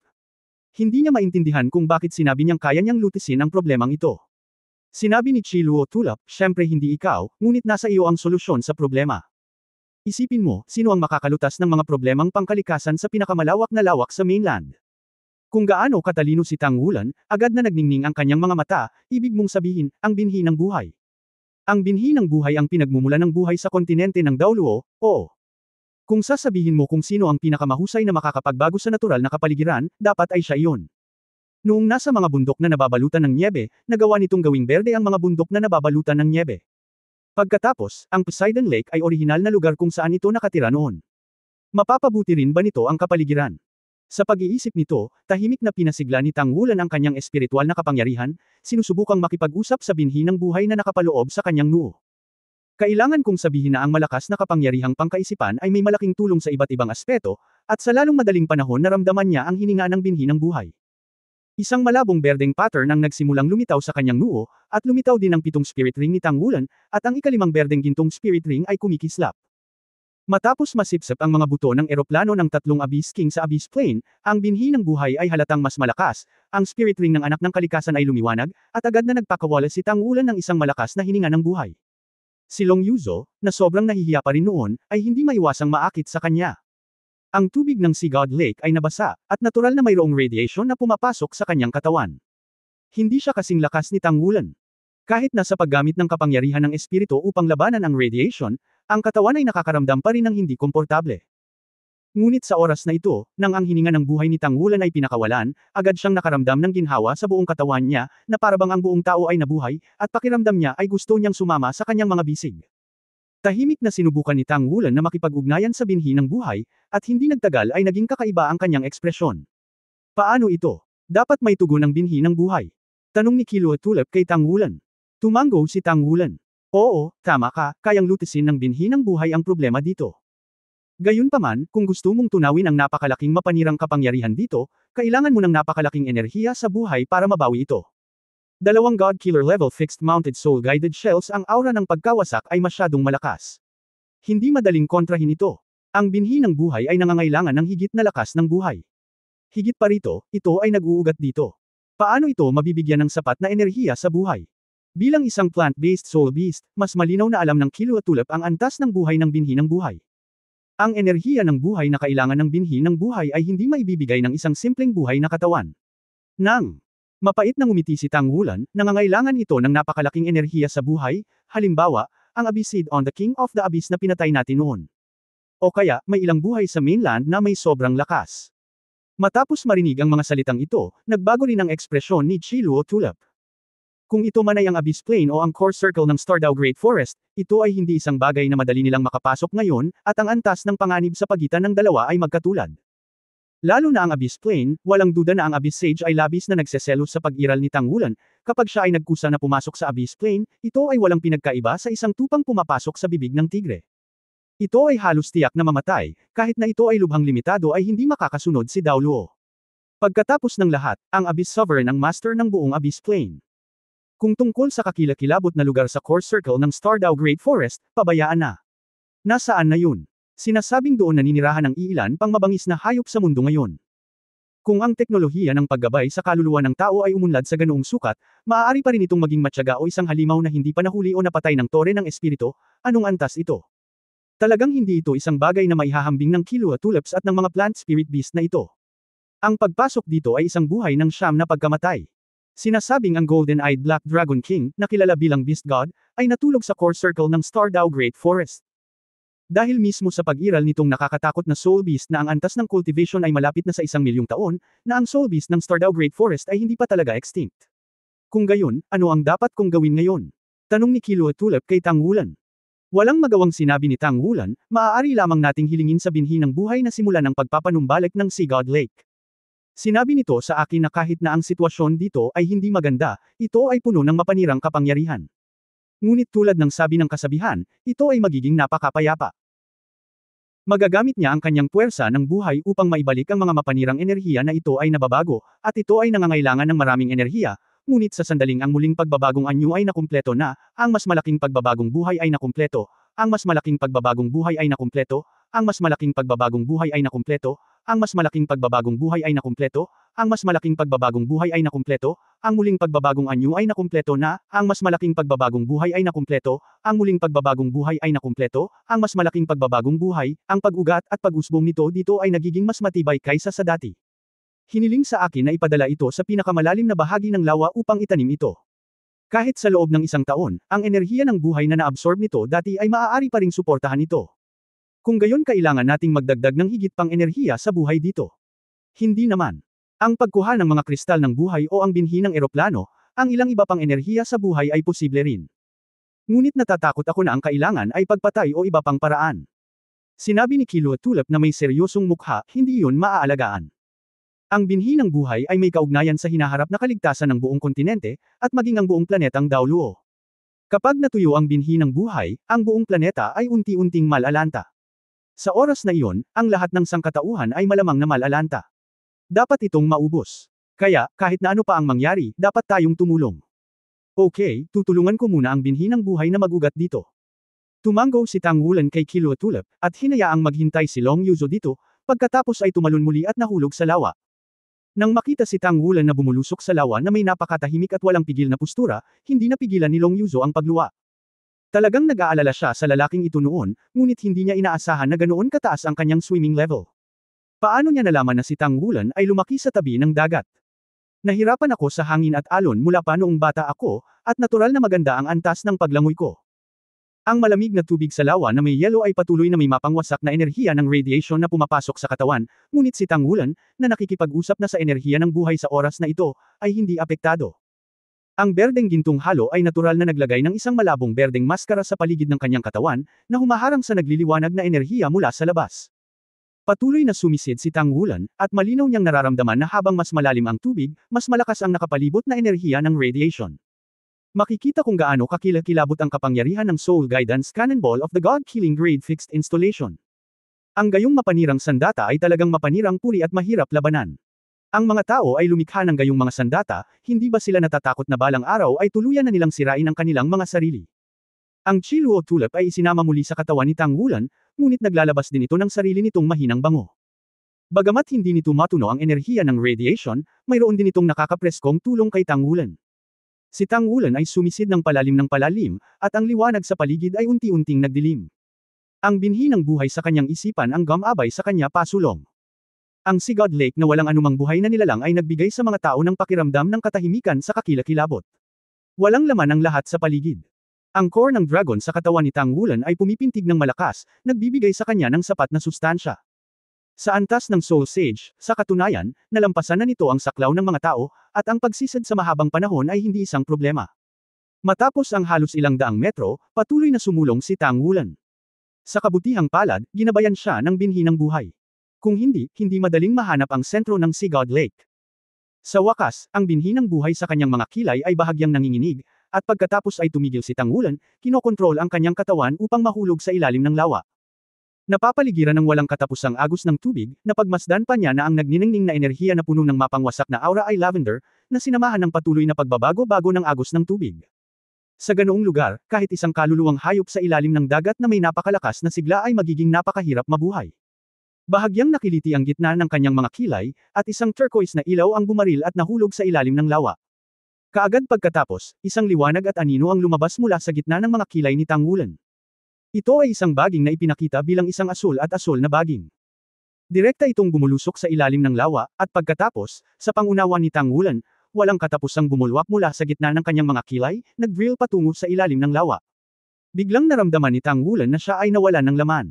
Hindi niya maintindihan kung bakit sinabi niyang kaya niyang lutisin ang problemang ito. Sinabi ni Chi Luo Tulip, syempre hindi ikaw, ngunit nasa iyo ang solusyon sa problema. Isipin mo, sino ang makakalutas ng mga problemang pangkalikasan sa pinakamalawak na lawak sa mainland? Kung gaano katalino si Tang Wulan, agad na nagningning ang kanyang mga mata, ibig mong sabihin, ang binhi ng buhay. Ang binhi ng buhay ang pinagmumula ng buhay sa kontinente ng Daoluo, oo. Kung sasabihin mo kung sino ang pinakamahusay na makakapagbago sa natural na kapaligiran, dapat ay siya iyon. Noong nasa mga bundok na nababalutan ng nyebe, nagawa nitong gawing berde ang mga bundok na nababalutan ng nyebe. Pagkatapos, ang Poseidon Lake ay orihinal na lugar kung saan ito nakatira noon. Mapapabuti rin ba nito ang kapaligiran? Sa pag-iisip nito, tahimik na pinasigla ni Tang Wulan ang kanyang espiritual na kapangyarihan, sinusubukang makipag-usap sa binhi ng buhay na nakapaloob sa kanyang noo. Kailangan kong sabihin na ang malakas na kapangyarihang pangkaisipan ay may malaking tulong sa iba't ibang aspeto, at sa lalong madaling panahon naramdaman niya ang hininga ng binhi ng buhay. Isang malabong berdeng pattern ang nagsimulang lumitaw sa kanyang noo, at lumitaw din ang 7 spirit ring ni Tang Wulan, at ang ikalimang berdeng gintong spirit ring ay kumikislap. Matapos masipsip ang mga buto ng eroplano ng 3 Abyss King sa Abyss Plane, ang binhi ng buhay ay halatang mas malakas, ang spirit ring ng anak ng kalikasan ay lumiwanag, at agad na nagpakawala si Tang Wulan ng isang malakas na hininga ng buhay. Si Long Yuzo, na sobrang nahihiya pa rin noon, ay hindi maiwasang maakit sa kanya. Ang tubig ng Sea God Lake ay nabasa, at natural na mayroong radiation na pumapasok sa kanyang katawan. Hindi siya kasing lakas ni Tang Wulan. Kahit nasa paggamit ng kapangyarihan ng espiritu upang labanan ang radiation, ang katawan ay nakakaramdam pa rin ng hindi komportable. Ngunit sa oras na ito, nang ang hininga ng buhay ni Tang Wulan ay pinakawalan, agad siyang nakaramdam ng ginhawa sa buong katawan niya, na parabang ang buong tao ay nabuhay, at pakiramdam niya ay gusto niyang sumama sa kanyang mga bisig. Tahimik na sinubukan ni Tang Wulan na makipag-ugnayan sa binhi ng buhay, at hindi nagtagal ay naging kakaiba ang kanyang ekspresyon. Paano ito? Dapat may tugon ng binhi ng buhay. Tanong ni Chi Luo Tulip kay Tang Wulan. Tumango si Tang Wulan. Oo, tama ka, kayang lutisin ng binhi ng buhay ang problema dito. Gayunpaman, kung gusto mong tunawin ang napakalaking mapanirang kapangyarihan dito, kailangan mo ng napakalaking enerhiya sa buhay para mabawi ito. 2 God Killer Level Fixed Mounted Soul Guided Shells. Ang aura ng pagkawasak ay masyadong malakas. Hindi madaling kontrahin ito. Ang binhi ng buhay ay nangangailangan ng higit na lakas ng buhay. Higit pa rito, ito ay nag-uugat dito. Paano ito mabibigyan ng sapat na enerhiya sa buhay? Bilang isang plant-based soul beast, mas malinaw na alam ng Chi Luo Tulip ang antas ng buhay ng binhi ng buhay. Ang enerhiya ng buhay na kailangan ng binhi ng buhay ay hindi maibibigay ng isang simpleng buhay na katawan. Nang mapait na ngumiti si Tang Wulan, nangangailangan ito ng napakalaking enerhiya sa buhay, halimbawa, ang Abyss Seed on the King of the Abyss na pinatay natin noon. O kaya, may ilang buhay sa mainland na may sobrang lakas. Matapos marinig ang mga salitang ito, nagbago rin ang ekspresyon ni Chi Luo Tulip. Kung ito man ay ang Abyss Plane o ang core circle ng Stardew Great Forest, ito ay hindi isang bagay na madali nilang makapasok ngayon, at ang antas ng panganib sa pagitan ng dalawa ay magkatulad. Lalo na ang Abyss Plane, walang duda na ang Abyss Sage ay labis na nagseselos sa pag-iral ni Tang Wulan, kapag siya ay nagkusa na pumasok sa Abyss Plane, ito ay walang pinagkaiba sa isang tupang pumapasok sa bibig ng tigre. Ito ay halos tiyak na mamatay, kahit na ito ay lubhang limitado ay hindi makakasunod si Daoluo. Pagkatapos ng lahat, ang Abyss Sovereign ang master ng buong Abyss Plane. Kung tungkol sa kakilakilabot na lugar sa core circle ng Stardew Great Forest, pabayaan na. Nasaan na yun? Sinasabing doon naninirahan ang iilan pang mabangis na hayop sa mundo ngayon. Kung ang teknolohiya ng paggabay sa kaluluwa ng tao ay umunlad sa ganoong sukat, maaari pa rin itong maging matyaga o isang halimaw na hindi pa nahuli o napatay ng tore ng espiritu, anong antas ito? Talagang hindi ito isang bagay na maihahambing ng Chi Luo Tulips at ng mga plant spirit beast na ito. Ang pagpasok dito ay isang buhay ng siyam na pagkamatay. Sinasabing ang Golden-Eyed Black Dragon King, na kilala bilang Beast God, ay natulog sa core circle ng Stardew Great Forest. Dahil mismo sa pag-iral nitong nakakatakot na Soul Beast na ang antas ng cultivation ay malapit na sa 1,000,000 taon, na ang Soul Beast ng Stardew Great Forest ay hindi pa talaga extinct. Kung gayon, ano ang dapat kong gawin ngayon? Tanong ni Killua Tulip kay Tang Wulan. Walang magawang sinabi ni Tang Wulan, maaari lamang nating hilingin sa binhi ng buhay na simulan ng pagpapanumbalik ng Sea God Lake. Sinabi nito sa akin na kahit na ang sitwasyon dito ay hindi maganda, ito ay puno ng mapanirang kapangyarihan. Ngunit tulad ng sabi ng kasabihan, ito ay magiging napakapayapa. Magagamit niya ang kanyang puwersa ng buhay upang maibalik ang mga mapanirang enerhiya na ito ay nababago, at ito ay nangangailangan ng maraming enerhiya, ngunit sa sandaling ang muling pagbabagong anyo ay nakumpleto na, ang mas malaking pagbabagong buhay ay nakumpleto, ang mas malaking pagbabagong buhay ay nakumpleto, ang mas malaking pagbabagong buhay ay nakumpleto, ang mas malaking pagbabagong buhay ay nakumpleto, ang mas malaking pagbabagong buhay ay nakumpleto, ang muling pagbabagong anyo ay nakumpleto na, ang mas malaking pagbabagong buhay ay nakumpleto, ang muling pagbabagong buhay ay nakumpleto, ang mas malaking pagbabagong buhay, ang pag-ugat at pag-usbong nito dito ay nagiging mas matibay kaysa sa dati. Hiniling sa akin na ipadala ito sa pinakamalalim na bahagi ng lawa upang itanim ito. Kahit sa loob ng 1 taon, ang enerhiya ng buhay na naabsorb nito dati ay maaari pa ring suportahan ito. Kung gayon kailangan nating magdagdag ng higit pang enerhiya sa buhay dito. Hindi naman. Ang pagkuha ng mga kristal ng buhay o ang binhi ng eroplano, ang ilang iba pang enerhiya sa buhay ay posible rin. Ngunit natatakot ako na ang kailangan ay pagpatay o iba pang paraan. Sinabi ni Killua Tulip na may seryosong mukha, hindi yun maaalagaan. Ang binhi ng buhay ay may kaugnayan sa hinaharap na kaligtasan ng buong kontinente, at maging ang buong planetang Daoluo. Kapag natuyo ang binhi ng buhay, ang buong planeta ay unti-unting malalanta. Sa oras na iyon, ang lahat ng sangkatauhan ay malamang na malalanta. Dapat itong maubos. Kaya, kahit na ano pa ang mangyari, dapat tayong tumulong. Okay, tutulungan ko muna ang binhi ng buhay na magugat dito. Tumango si Tang Wulan kay Killua Tulip, at hinayaang maghintay si Long Yuzo dito, pagkatapos ay tumalon muli at nahulog sa lawa. Nang makita si Tang Wulan na bumulusok sa lawa na may napakatahimik at walang pigil na postura, hindi napigilan ni Long Yuzo ang pagluwa. Talagang nag-aalala siya sa lalaking ito noon, ngunit hindi niya inaasahan na ganoon kataas ang kanyang swimming level. Paano niya nalaman na si Tang Wulan ay lumaki sa tabi ng dagat? Nahirapan ako sa hangin at alon mula pa noong bata ako, at natural na maganda ang antas ng paglangoy ko. Ang malamig na tubig sa lawa na may yelo ay patuloy na may mapangwasak na enerhiya ng radiation na pumapasok sa katawan, ngunit si Tang Wulan, na nakikipag-usap na sa enerhiya ng buhay sa oras na ito, ay hindi apektado. Ang berdeng gintong halo ay natural na naglagay ng isang malabong berdeng maskara sa paligid ng kanyang katawan, na humaharang sa nagliliwanag na enerhiya mula sa labas. Patuloy na sumisid si Tang Wulan, at malinaw niyang nararamdaman na habang mas malalim ang tubig, mas malakas ang nakapalibot na enerhiya ng radiation. Makikita kung gaano kakilakilabot ang kapangyarihan ng Soul Guidance Cannonball of the God-Killing Grade Fixed Installation. Ang gayong mapanirang sandata ay talagang mapanirang puri at mahirap labanan. Ang mga tao ay lumikha ng gayong mga sandata, hindi ba sila natatakot na balang araw ay tuluyan na nilang sirain ang kanilang mga sarili? Ang Chiluo Tulip ay isinama muli sa katawan ni Tang Wulan, ngunit naglalabas din ito ng sarili nitong mahinang bango. Bagamat hindi nito matuno ang enerhiya ng radiation, mayroon din itong nakakapreskong tulong kay Tang Wulan. Si Tang Wulan ay sumisid ng palalim, at ang liwanag sa paligid ay unti-unting nagdilim. Ang binhi ng buhay sa kanyang isipan ang gumabay sa kanya pasulong. Ang Sea God Lake na walang anumang buhay na nilalang ay nagbigay sa mga tao ng pakiramdam ng katahimikan sa kakilakilabot. Walang laman ang lahat sa paligid. Ang core ng dragon sa katawan ni Tang Wulan ay pumipintig ng malakas, nagbibigay sa kanya ng sapat na sustansya. Sa antas ng Soul Sage, sa katunayan, nalampasan na nito ang saklaw ng mga tao, at ang pagsisad sa mahabang panahon ay hindi isang problema. Matapos ang halos ilang daang metro, patuloy na sumulong si Tang Wulan. Sa kabutihang palad, ginabayan siya ng binhi ng buhay. Kung hindi, hindi madaling mahanap ang sentro ng Sea God Lake. Sa wakas, ang binhi ng buhay sa kanyang mga kilay ay bahagyang nanginginig, at pagkatapos ay tumigil si Tang Wulan, kinokontrol ang kanyang katawan upang mahulog sa ilalim ng lawa. Napapaligiran ng walang katapusang agos ng tubig, napagmasdan pa niya na ang nagniningning na enerhiya na puno ng mapangwasak na aura ay lavender, na sinamahan ng patuloy na pagbabago-bago ng agos ng tubig. Sa ganoong lugar, kahit isang kaluluwang hayop sa ilalim ng dagat na may napakalakas na sigla ay magiging napakahirap mabuhay. Bahagyang nakiliti ang gitna ng kanyang mga kilay, at isang turquoise na ilaw ang bumaril at nahulog sa ilalim ng lawa. Kaagad pagkatapos, isang liwanag at anino ang lumabas mula sa gitna ng mga kilay ni Tang Wulan. Ito ay isang baging na ipinakita bilang isang asul at asul na baging. Direkta itong bumulusok sa ilalim ng lawa, at pagkatapos, sa pangunawa ni Tang Wulan, walang katapusang bumulwak mula sa gitna ng kanyang mga kilay, nag-drill patungo sa ilalim ng lawa. Biglang naramdaman ni Tang Wulan na siya ay nawalan ng laman.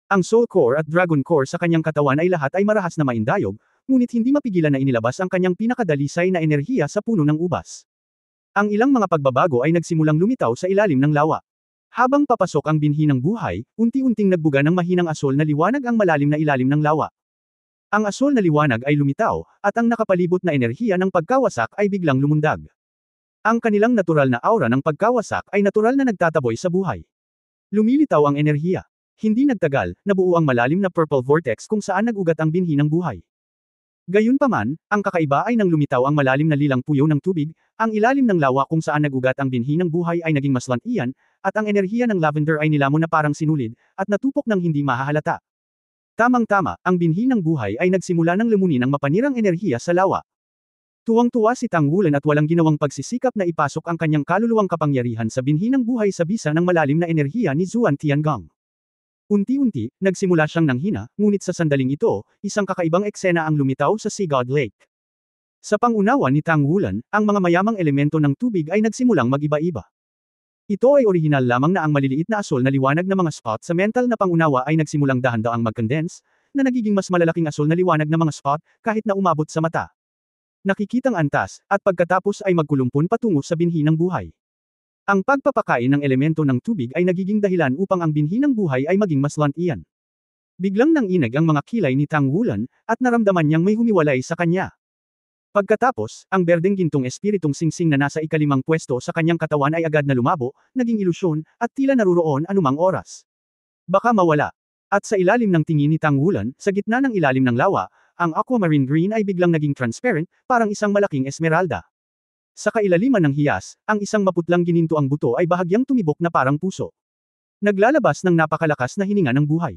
Ang Soul Core at Dragon Core sa kanyang katawan ay lahat ay marahas na maindayog, ngunit hindi mapigilan na inilabas ang kanyang pinakadalisay na enerhiya sa puno ng ubas. Ang ilang mga pagbabago ay nagsimulang lumitaw sa ilalim ng lawa. Habang papasok ang binhi ng buhay, unti-unting nagbuga ng mahinang asol na liwanag ang malalim na ilalim ng lawa. Ang asol na liwanag ay lumitaw, at ang nakapalibot na enerhiya ng pagkawasak ay biglang lumundag. Ang kanilang natural na aura ng pagkawasak ay natural na nagtataboy sa buhay. Lumilitaw ang enerhiya. Hindi nagtagal, nabuo ang malalim na purple vortex kung saan nagugat ang binhi ng buhay. Gayunpaman, ang kakaiba ay nang lumitaw ang malalim na lilang puyo ng tubig, ang ilalim ng lawa kung saan nagugat ang binhi ng buhay ay naging mas lantian, at ang enerhiya ng lavender ay nilamon na parang sinulid, at natupok ng hindi mahahalata. Tamang-tama, ang binhi ng buhay ay nagsimula ng lumunin ng mapanirang enerhiya sa lawa. Tuwang-tuwa si Tang Wulan at walang ginawang pagsisikap na ipasok ang kanyang kaluluwang kapangyarihan sa binhi ng buhay sa bisa ng malalim na enerhiya ni Zuan Tiangong. Unti-unti, nagsimula siyang nanghina, ngunit sa sandaling ito, isang kakaibang eksena ang lumitaw sa Sea God Lake. Sa pangunawa ni Tang Wulan, ang mga mayamang elemento ng tubig ay nagsimulang mag-iba-iba. Ito ay orihinal lamang na ang maliliit na asol na liwanag na mga spot sa mental na pangunawa ay nagsimulang dahan-daang mag-condense, na nagiging mas malalaking asol na liwanag na mga spot, kahit na umabot sa mata. Nakikitang antas, at pagkatapos ay magkulumpon patungo sa binhi ng buhay. Ang pagpapakain ng elemento ng tubig ay nagiging dahilan upang ang binhi ng buhay ay maging mas lantian. Biglang nanginig ang mga kilay ni Tang Wulan, at naramdaman niyang may humiwalay sa kanya. Pagkatapos, ang berdeng gintong espiritong singsing na nasa ikalimang pwesto sa kanyang katawan ay agad na lumabo, naging ilusyon, at tila naruroon anumang oras. Baka mawala. At sa ilalim ng tingin ni Tang Wulan, sa gitna ng ilalim ng lawa, ang aquamarine green ay biglang naging transparent, parang isang malaking esmeralda. Sa kailaliman ng hiyas, ang isang maputlang gininto ang buto ay bahagyang tumibok na parang puso. Naglalabas ng napakalakas na hininga ng buhay.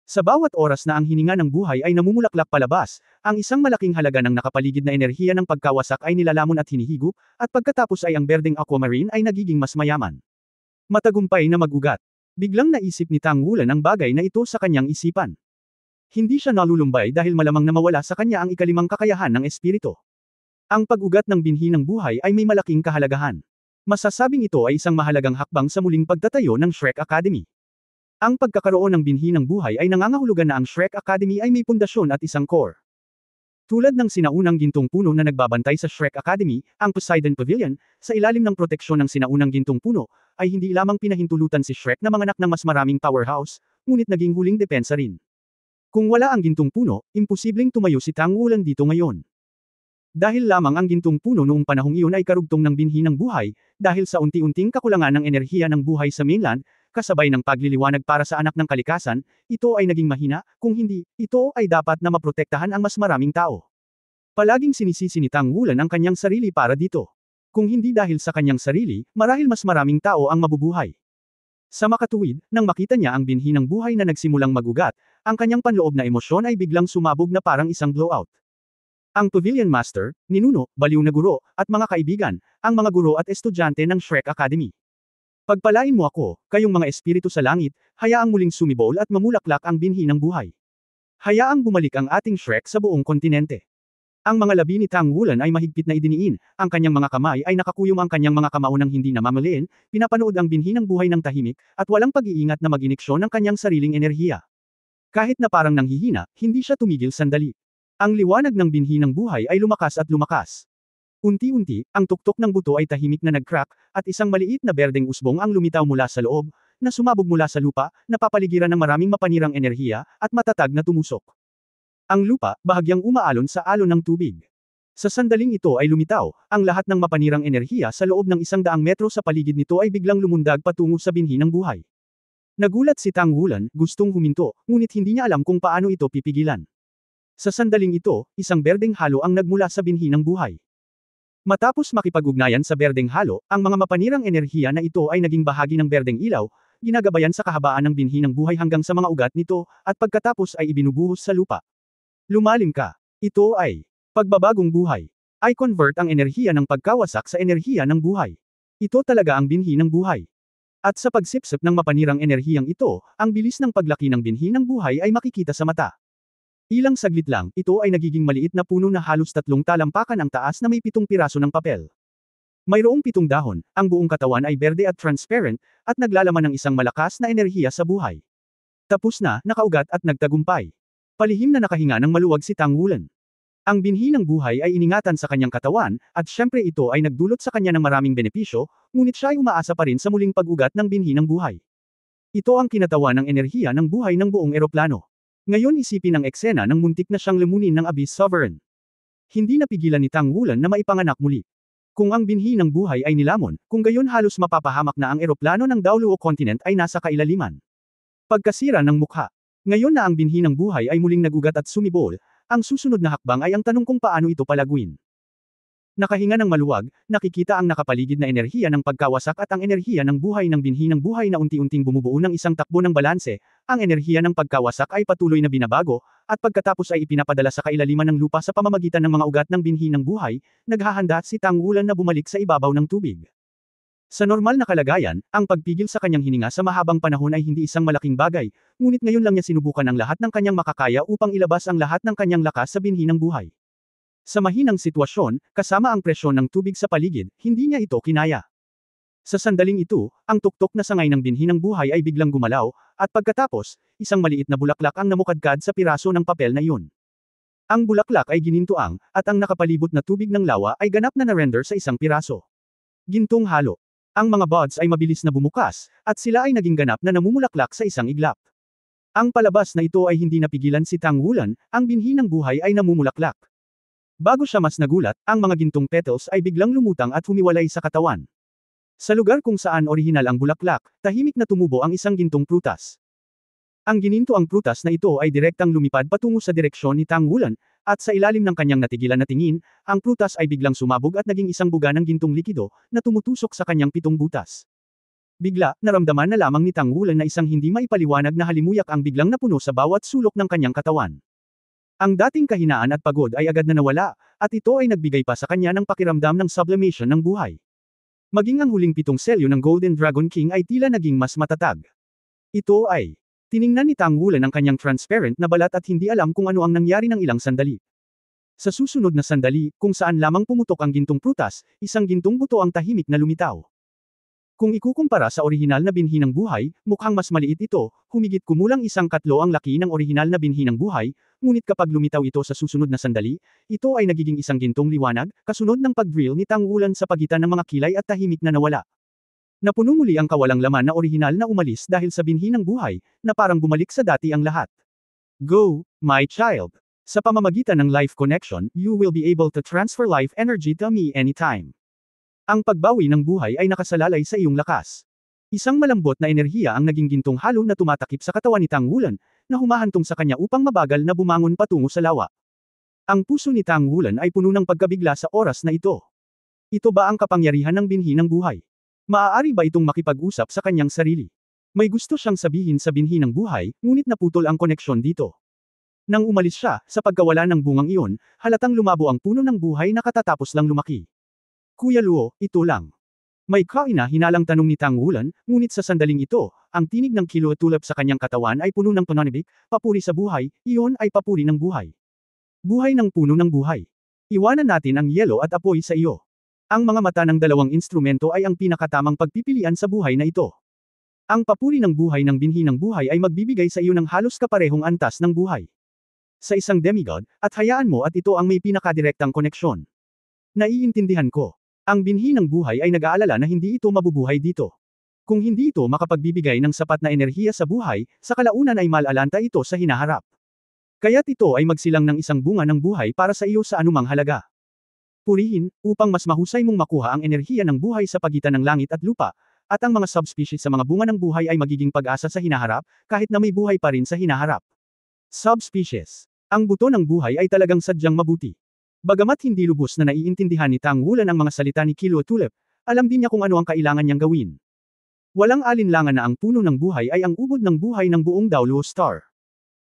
Sa bawat oras na ang hininga ng buhay ay namumulaklak palabas, ang isang malaking halaga ng nakapaligid na enerhiya ng pagkawasak ay nilalamon at hinihigop, at pagkatapos ay ang berdeng aquamarine ay nagiging mas mayaman. Matagumpay na magugat. Biglang naisip ni Tang Wulan ang bagay na ito sa kanyang isipan. Hindi siya nalulumbay dahil malamang na mawala sa kanya ang ikalimang kakayahan ng espiritu. Ang pag-ugat ng binhi ng buhay ay may malaking kahalagahan. Masasabing ito ay isang mahalagang hakbang sa muling pagtatayo ng Shrek Academy. Ang pagkakaroon ng binhi ng buhay ay nangangahulugan na ang Shrek Academy ay may pundasyon at isang core. Tulad ng sinaunang gintong puno na nagbabantay sa Shrek Academy, ang Poseidon Pavilion, sa ilalim ng proteksyon ng sinaunang gintong puno, ay hindi lamang pinahintulutan si Shrek na manganak ng mas maraming powerhouse, ngunit naging huling depensa rin. Kung wala ang gintong puno, imposibleng tumayo si Tang Wulan dito ngayon. Dahil lamang ang gintong puno noong panahong iyon ay karugtong ng binhi ng buhay, dahil sa unti-unting kakulangan ng enerhiya ng buhay sa mainland, kasabay ng pagliliwanag para sa anak ng kalikasan, ito ay naging mahina, kung hindi, ito ay dapat na maprotektahan ang mas maraming tao. Palaging sinisisi ni Tang Wulan ang kanyang sarili para dito. Kung hindi dahil sa kanyang sarili, marahil mas maraming tao ang mabubuhay. Sa makatuwid, nang makita niya ang binhi ng buhay na nagsimulang magugat, ang kanyang panloob na emosyon ay biglang sumabog na parang isang blowout. Ang Pavilion Master, ninuno, baliw na guro, at mga kaibigan, ang mga guro at estudyante ng Shrek Academy. Pagpalain mo ako, kayong mga espiritu sa langit, hayaang muling sumibol at mamulaklak ang binhi ng buhay. Hayaang bumalik ang ating Shrek sa buong kontinente. Ang mga labi ni Tang Wulan ay mahigpit na idiniin, ang kanyang mga kamay ay nakakuyom ang kanyang mga kamao ng hindi namamaliin, pinapanood ang binhi ng buhay ng tahimik, at walang pag-iingat na mag-iniksyon ng kanyang sariling enerhiya. Kahit na parang nanghihina, hindi siya tumigil sandali. Ang liwanag ng binhi ng buhay ay lumakas at lumakas. Unti-unti, ang tuktok ng buto ay tahimik na nag-crack, at isang maliit na berdeng usbong ang lumitaw mula sa loob, na sumabog mula sa lupa, napapaligiran ng maraming mapanirang enerhiya, at matatag na tumusok. Ang lupa, bahagyang umaalon sa alon ng tubig. Sa sandaling ito ay lumitaw, ang lahat ng mapanirang enerhiya sa loob ng 100 metro sa paligid nito ay biglang lumundag patungo sa binhi ng buhay. Nagulat si Tang Wulan, gustong huminto, ngunit hindi niya alam kung paano ito pipigilan. Sa sandaling ito, isang berdeng halo ang nagmula sa binhi ng buhay. Matapos makipag-ugnayan sa berdeng halo, ang mga mapanirang enerhiya na ito ay naging bahagi ng berdeng ilaw, ginagabayan sa kahabaan ng binhi ng buhay hanggang sa mga ugat nito, at pagkatapos ay ibinubuhos sa lupa. Lumalim ka. Ito ay pagbabagong buhay. I convert ang enerhiya ng pagkawasak sa enerhiya ng buhay. Ito talaga ang binhi ng buhay. At sa pagsipsip ng mapanirang enerhiyang ito, ang bilis ng paglaki ng binhi ng buhay ay makikita sa mata. Ilang saglit lang, ito ay nagiging maliit na puno na halos 3 talampakan ang taas na may 7 piraso ng papel. Mayroong 7 dahon, ang buong katawan ay berde at transparent, at naglalaman ng isang malakas na enerhiya sa buhay. Tapos na, nakaugat at nagtagumpay. Palihim na nakahinga ng maluwag si Tang Wulan. Ang binhi ng buhay ay iningatan sa kanyang katawan, at syempre ito ay nagdulot sa kanya ng maraming benepisyo, ngunit siya ay umaasa pa rin sa muling pag-ugat ng binhi ng buhay. Ito ang kinatawan ng enerhiya ng buhay ng buong eroplano. Ngayon isipin ang eksena ng muntik na siyang lumunin ng Abyss Sovereign. Hindi napigilan ni Tang Wulan na maipanganak muli. Kung ang binhi ng buhay ay nilamon, kung gayon halos mapapahamak na ang eroplano ng Daoluo Continent ay nasa kailaliman. Pagkasira ng mukha. Ngayon na ang binhi ng buhay ay muling nagugat at sumibol, ang susunod na hakbang ay ang tanong kung paano ito palaguin. Nakahinga ng maluwag, nakikita ang nakapaligid na enerhiya ng pagkawasak at ang enerhiya ng buhay ng binhi ng buhay na unti-unting bumubuo ng isang takbo ng balanse, ang enerhiya ng pagkawasak ay patuloy na binabago, at pagkatapos ay ipinapadala sa kailaliman ng lupa sa pamamagitan ng mga ugat ng binhi ng buhay, naghahanda si Tang Wulan na bumalik sa ibabaw ng tubig. Sa normal na kalagayan, ang pagpigil sa kanyang hininga sa mahabang panahon ay hindi isang malaking bagay, ngunit ngayon lang niya sinubukan ang lahat ng kanyang makakaya upang ilabas ang lahat ng kanyang lakas sa binhi ng buhay. Sa mahinang sitwasyon, kasama ang presyon ng tubig sa paligid, hindi niya ito kinaya. Sa sandaling ito, ang tuktok na sangay ng binhi ng buhay ay biglang gumalaw, at pagkatapos, isang maliit na bulaklak ang namukadkad sa piraso ng papel na iyon. Ang bulaklak ay ginintuang, at ang nakapalibot na tubig ng lawa ay ganap na na-render sa isang piraso. Gintong halo. Ang mga buds ay mabilis na bumukas, at sila ay naging ganap na namumulaklak sa isang iglap. Ang palabas na ito ay hindi napigilan si Tang Wulan, ang binhi ng buhay ay namumulaklak. Bago siya mas nagulat, ang mga gintong petals ay biglang lumutang at humiwalay sa katawan. Sa lugar kung saan orihinal ang bulaklak, tahimik na tumubo ang isang gintong prutas. Ang gininto ang prutas na ito ay direktang lumipad patungo sa direksyon ni Tang Wulan, at sa ilalim ng kanyang natigilan na tingin, ang prutas ay biglang sumabog at naging isang buga ng gintong likido, na tumutusok sa kanyang 7 butas. Bigla, naramdaman na lamang ni Tang Wulan na isang hindi maipaliwanag na halimuyak ang biglang napuno sa bawat sulok ng kanyang katawan. Ang dating kahinaan at pagod ay agad na nawala, at ito ay nagbigay pa sa kanya ng pakiramdam ng sublimation ng buhay. Maging ang huling 7 selyo ng Golden Dragon King ay tila naging mas matatag. Ito ay, tiningnan ni Tang Wulan ang kanyang transparent na balat at hindi alam kung ano ang nangyari ng ilang sandali. Sa susunod na sandali, kung saan lamang pumutok ang gintong prutas, isang gintong buto ang tahimik na lumitaw. Kung ikukumpara sa orihinal na binhi ng buhay, mukhang mas maliit ito, humigit kumulang 1/4 ang laki ng orihinal na binhi ng buhay, ngunit kapag lumitaw ito sa susunod na sandali, ito ay nagiging isang gintong liwanag, kasunod ng pag-drill ni Tang Wulan sa pagitan ng mga kilay at tahimik na nawala. Napuno muli ang kawalang laman na orihinal na umalis dahil sa binhi ng buhay, na parang bumalik sa dati ang lahat. Go, my child! Sa pamamagitan ng life connection, you will be able to transfer life energy to me anytime. Ang pagbawi ng buhay ay nakasalalay sa iyong lakas. Isang malambot na enerhiya ang naging gintong halo na tumatakip sa katawan ni Tang Wulan, na humahantong sa kanya upang mabagal na bumangon patungo sa lawa. Ang puso ni Tang Wulan ay puno ng pagkabigla sa oras na ito. Ito ba ang kapangyarihan ng binhi ng buhay? Maaari ba itong makipag-usap sa kanyang sarili? May gusto siyang sabihin sa binhi ng buhay, ngunit naputol ang koneksyon dito. Nang umalis siya, sa pagkawala ng bungang iyon, halatang lumabo ang puno ng buhay na katatapos lang lumaki. Kuya Luo, ito lang. May kaina-hinalang tanong ni Tang Wulan, ngunit sa sandaling ito, ang tinig ng kilotulap sa kanyang katawan ay puno ng pananabik, papuri sa buhay, iyon ay papuri ng buhay. Buhay ng puno ng buhay. Iwanan natin ang yelo at apoy sa iyo. Ang mga mata ng dalawang instrumento ay ang pinakatamang pagpipilian sa buhay na ito. Ang papuri ng buhay ng binhi ng buhay ay magbibigay sa iyo ng halos kaparehong antas ng buhay. Sa isang demigod, at hayaan mo at ito ang may pinakadirektang koneksyon. Naiintindihan ko. Ang binhi ng buhay ay nag-aalala na hindi ito mabubuhay dito. Kung hindi ito makapagbibigay ng sapat na enerhiya sa buhay, sa kalaunan ay malalanta ito sa hinaharap. Kaya't ito ay magsilang ng isang bunga ng buhay para sa iyo sa anumang halaga. Purihin, upang mas mahusay mong makuha ang enerhiya ng buhay sa pagitan ng langit at lupa, at ang mga subspecies sa mga bunga ng buhay ay magiging pag-asa sa hinaharap, kahit na may buhay pa rin sa hinaharap. Subspecies. Ang buto ng buhay ay talagang sadyang mabuti. Bagamat hindi lubos na naiintindihan ni Tang Wulan ang mga salita ni Kilotulep, alam din niya kung ano ang kailangan niyang gawin. Walang alinlangan na ang puno ng buhay ay ang ubod ng buhay ng buong Daoluo Star.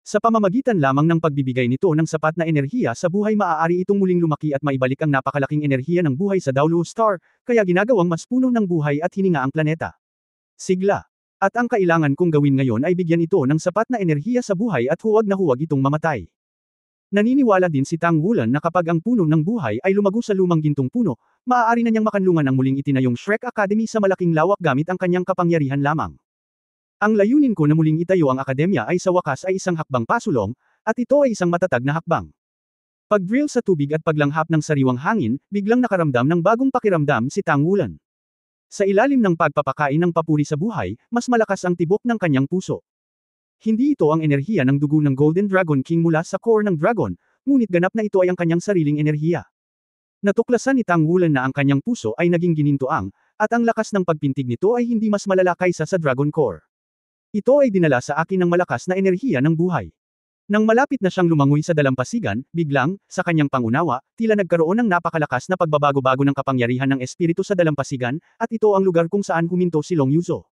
Sa pamamagitan lamang ng pagbibigay nito ng sapat na enerhiya sa buhay maaari itong muling lumaki at maibalik ang napakalaking enerhiya ng buhay sa Daoluo Star, kaya ginagawang mas puno ng buhay at hininga ang planeta. Sigla. At ang kailangan kong gawin ngayon ay bigyan ito ng sapat na enerhiya sa buhay at huwag na huwag itong mamatay. Naniniwala din si Tang Wulan na kapag ang puno ng buhay ay lumago sa lumang gintong puno, maaari na niyang makanlungan ang muling itinayong Shrek Academy sa malaking lawak gamit ang kanyang kapangyarihan lamang. Ang layunin ko na muling itayo ang akademya ay sa wakas ay isang hakbang pasulong, at ito ay isang matatag na hakbang. Pag-drill sa tubig at paglanghap ng sariwang hangin, biglang nakaramdam ng bagong pakiramdam si Tang Wulan. Sa ilalim ng pagpapakain ng papuri sa buhay, mas malakas ang tibok ng kanyang puso. Hindi ito ang enerhiya ng dugo ng Golden Dragon King mula sa core ng dragon, ngunit ganap na ito ay ang kanyang sariling enerhiya. Natuklasan ni Tang Wulan na ang kanyang puso ay naging ginintoang, at ang lakas ng pagpintig nito ay hindi mas malala kaysa sa Dragon Core. Ito ay dinala sa akin ng malakas na enerhiya ng buhay. Nang malapit na siyang lumangoy sa dalampasigan, biglang, sa kanyang pangunawa, tila nagkaroon ng napakalakas na pagbabago-bago ng kapangyarihan ng espiritu sa dalampasigan, at ito ang lugar kung saan huminto si Long Yuzo.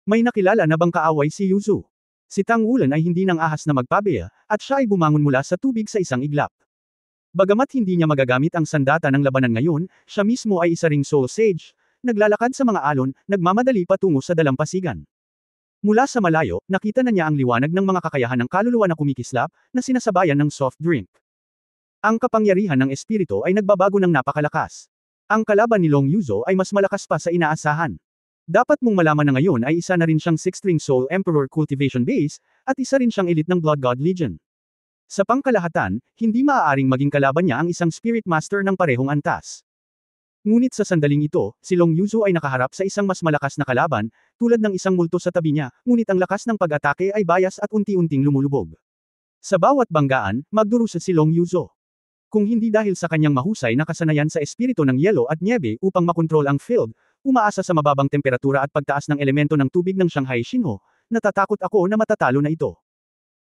May nakilala na bang kaaway si Yuzu? Si Tang Wulan ay hindi nang ahas na magpabaya, at siya ay bumangon mula sa tubig sa isang iglap. Bagamat hindi niya magagamit ang sandata ng labanan ngayon, siya mismo ay isa ring soul sage, naglalakad sa mga alon, nagmamadali patungo sa dalampasigan. Mula sa malayo, nakita na niya ang liwanag ng mga kakayahan ng kaluluwa na kumikislap, na sinasabayan ng soft drink. Ang kapangyarihan ng espiritu ay nagbabago ng napakalakas. Ang kalaban ni Long Yuzo ay mas malakas pa sa inaasahan. Dapat mong malaman na ngayon ay isa na rin siyang 6th-ring Soul Emperor Cultivation Base, at isa rin siyang elite ng Blood God Legion. Sa pangkalahatan, hindi maaaring maging kalaban niya ang isang Spirit Master ng parehong antas. Ngunit sa sandaling ito, si Long Yuzo ay nakaharap sa isang mas malakas na kalaban, tulad ng isang multo sa tabi niya, ngunit ang lakas ng pag-atake ay bias at unti-unting lumulubog. Sa bawat banggaan, magdurusa si Long Yuzo. Kung hindi dahil sa kanyang mahusay na kasanayan sa espiritu ng yelo at niebe upang makontrol ang field, umaasa sa mababang temperatura at pagtaas ng elemento ng tubig ng Shanghai Shinho, natatakot ako na matatalo na ito.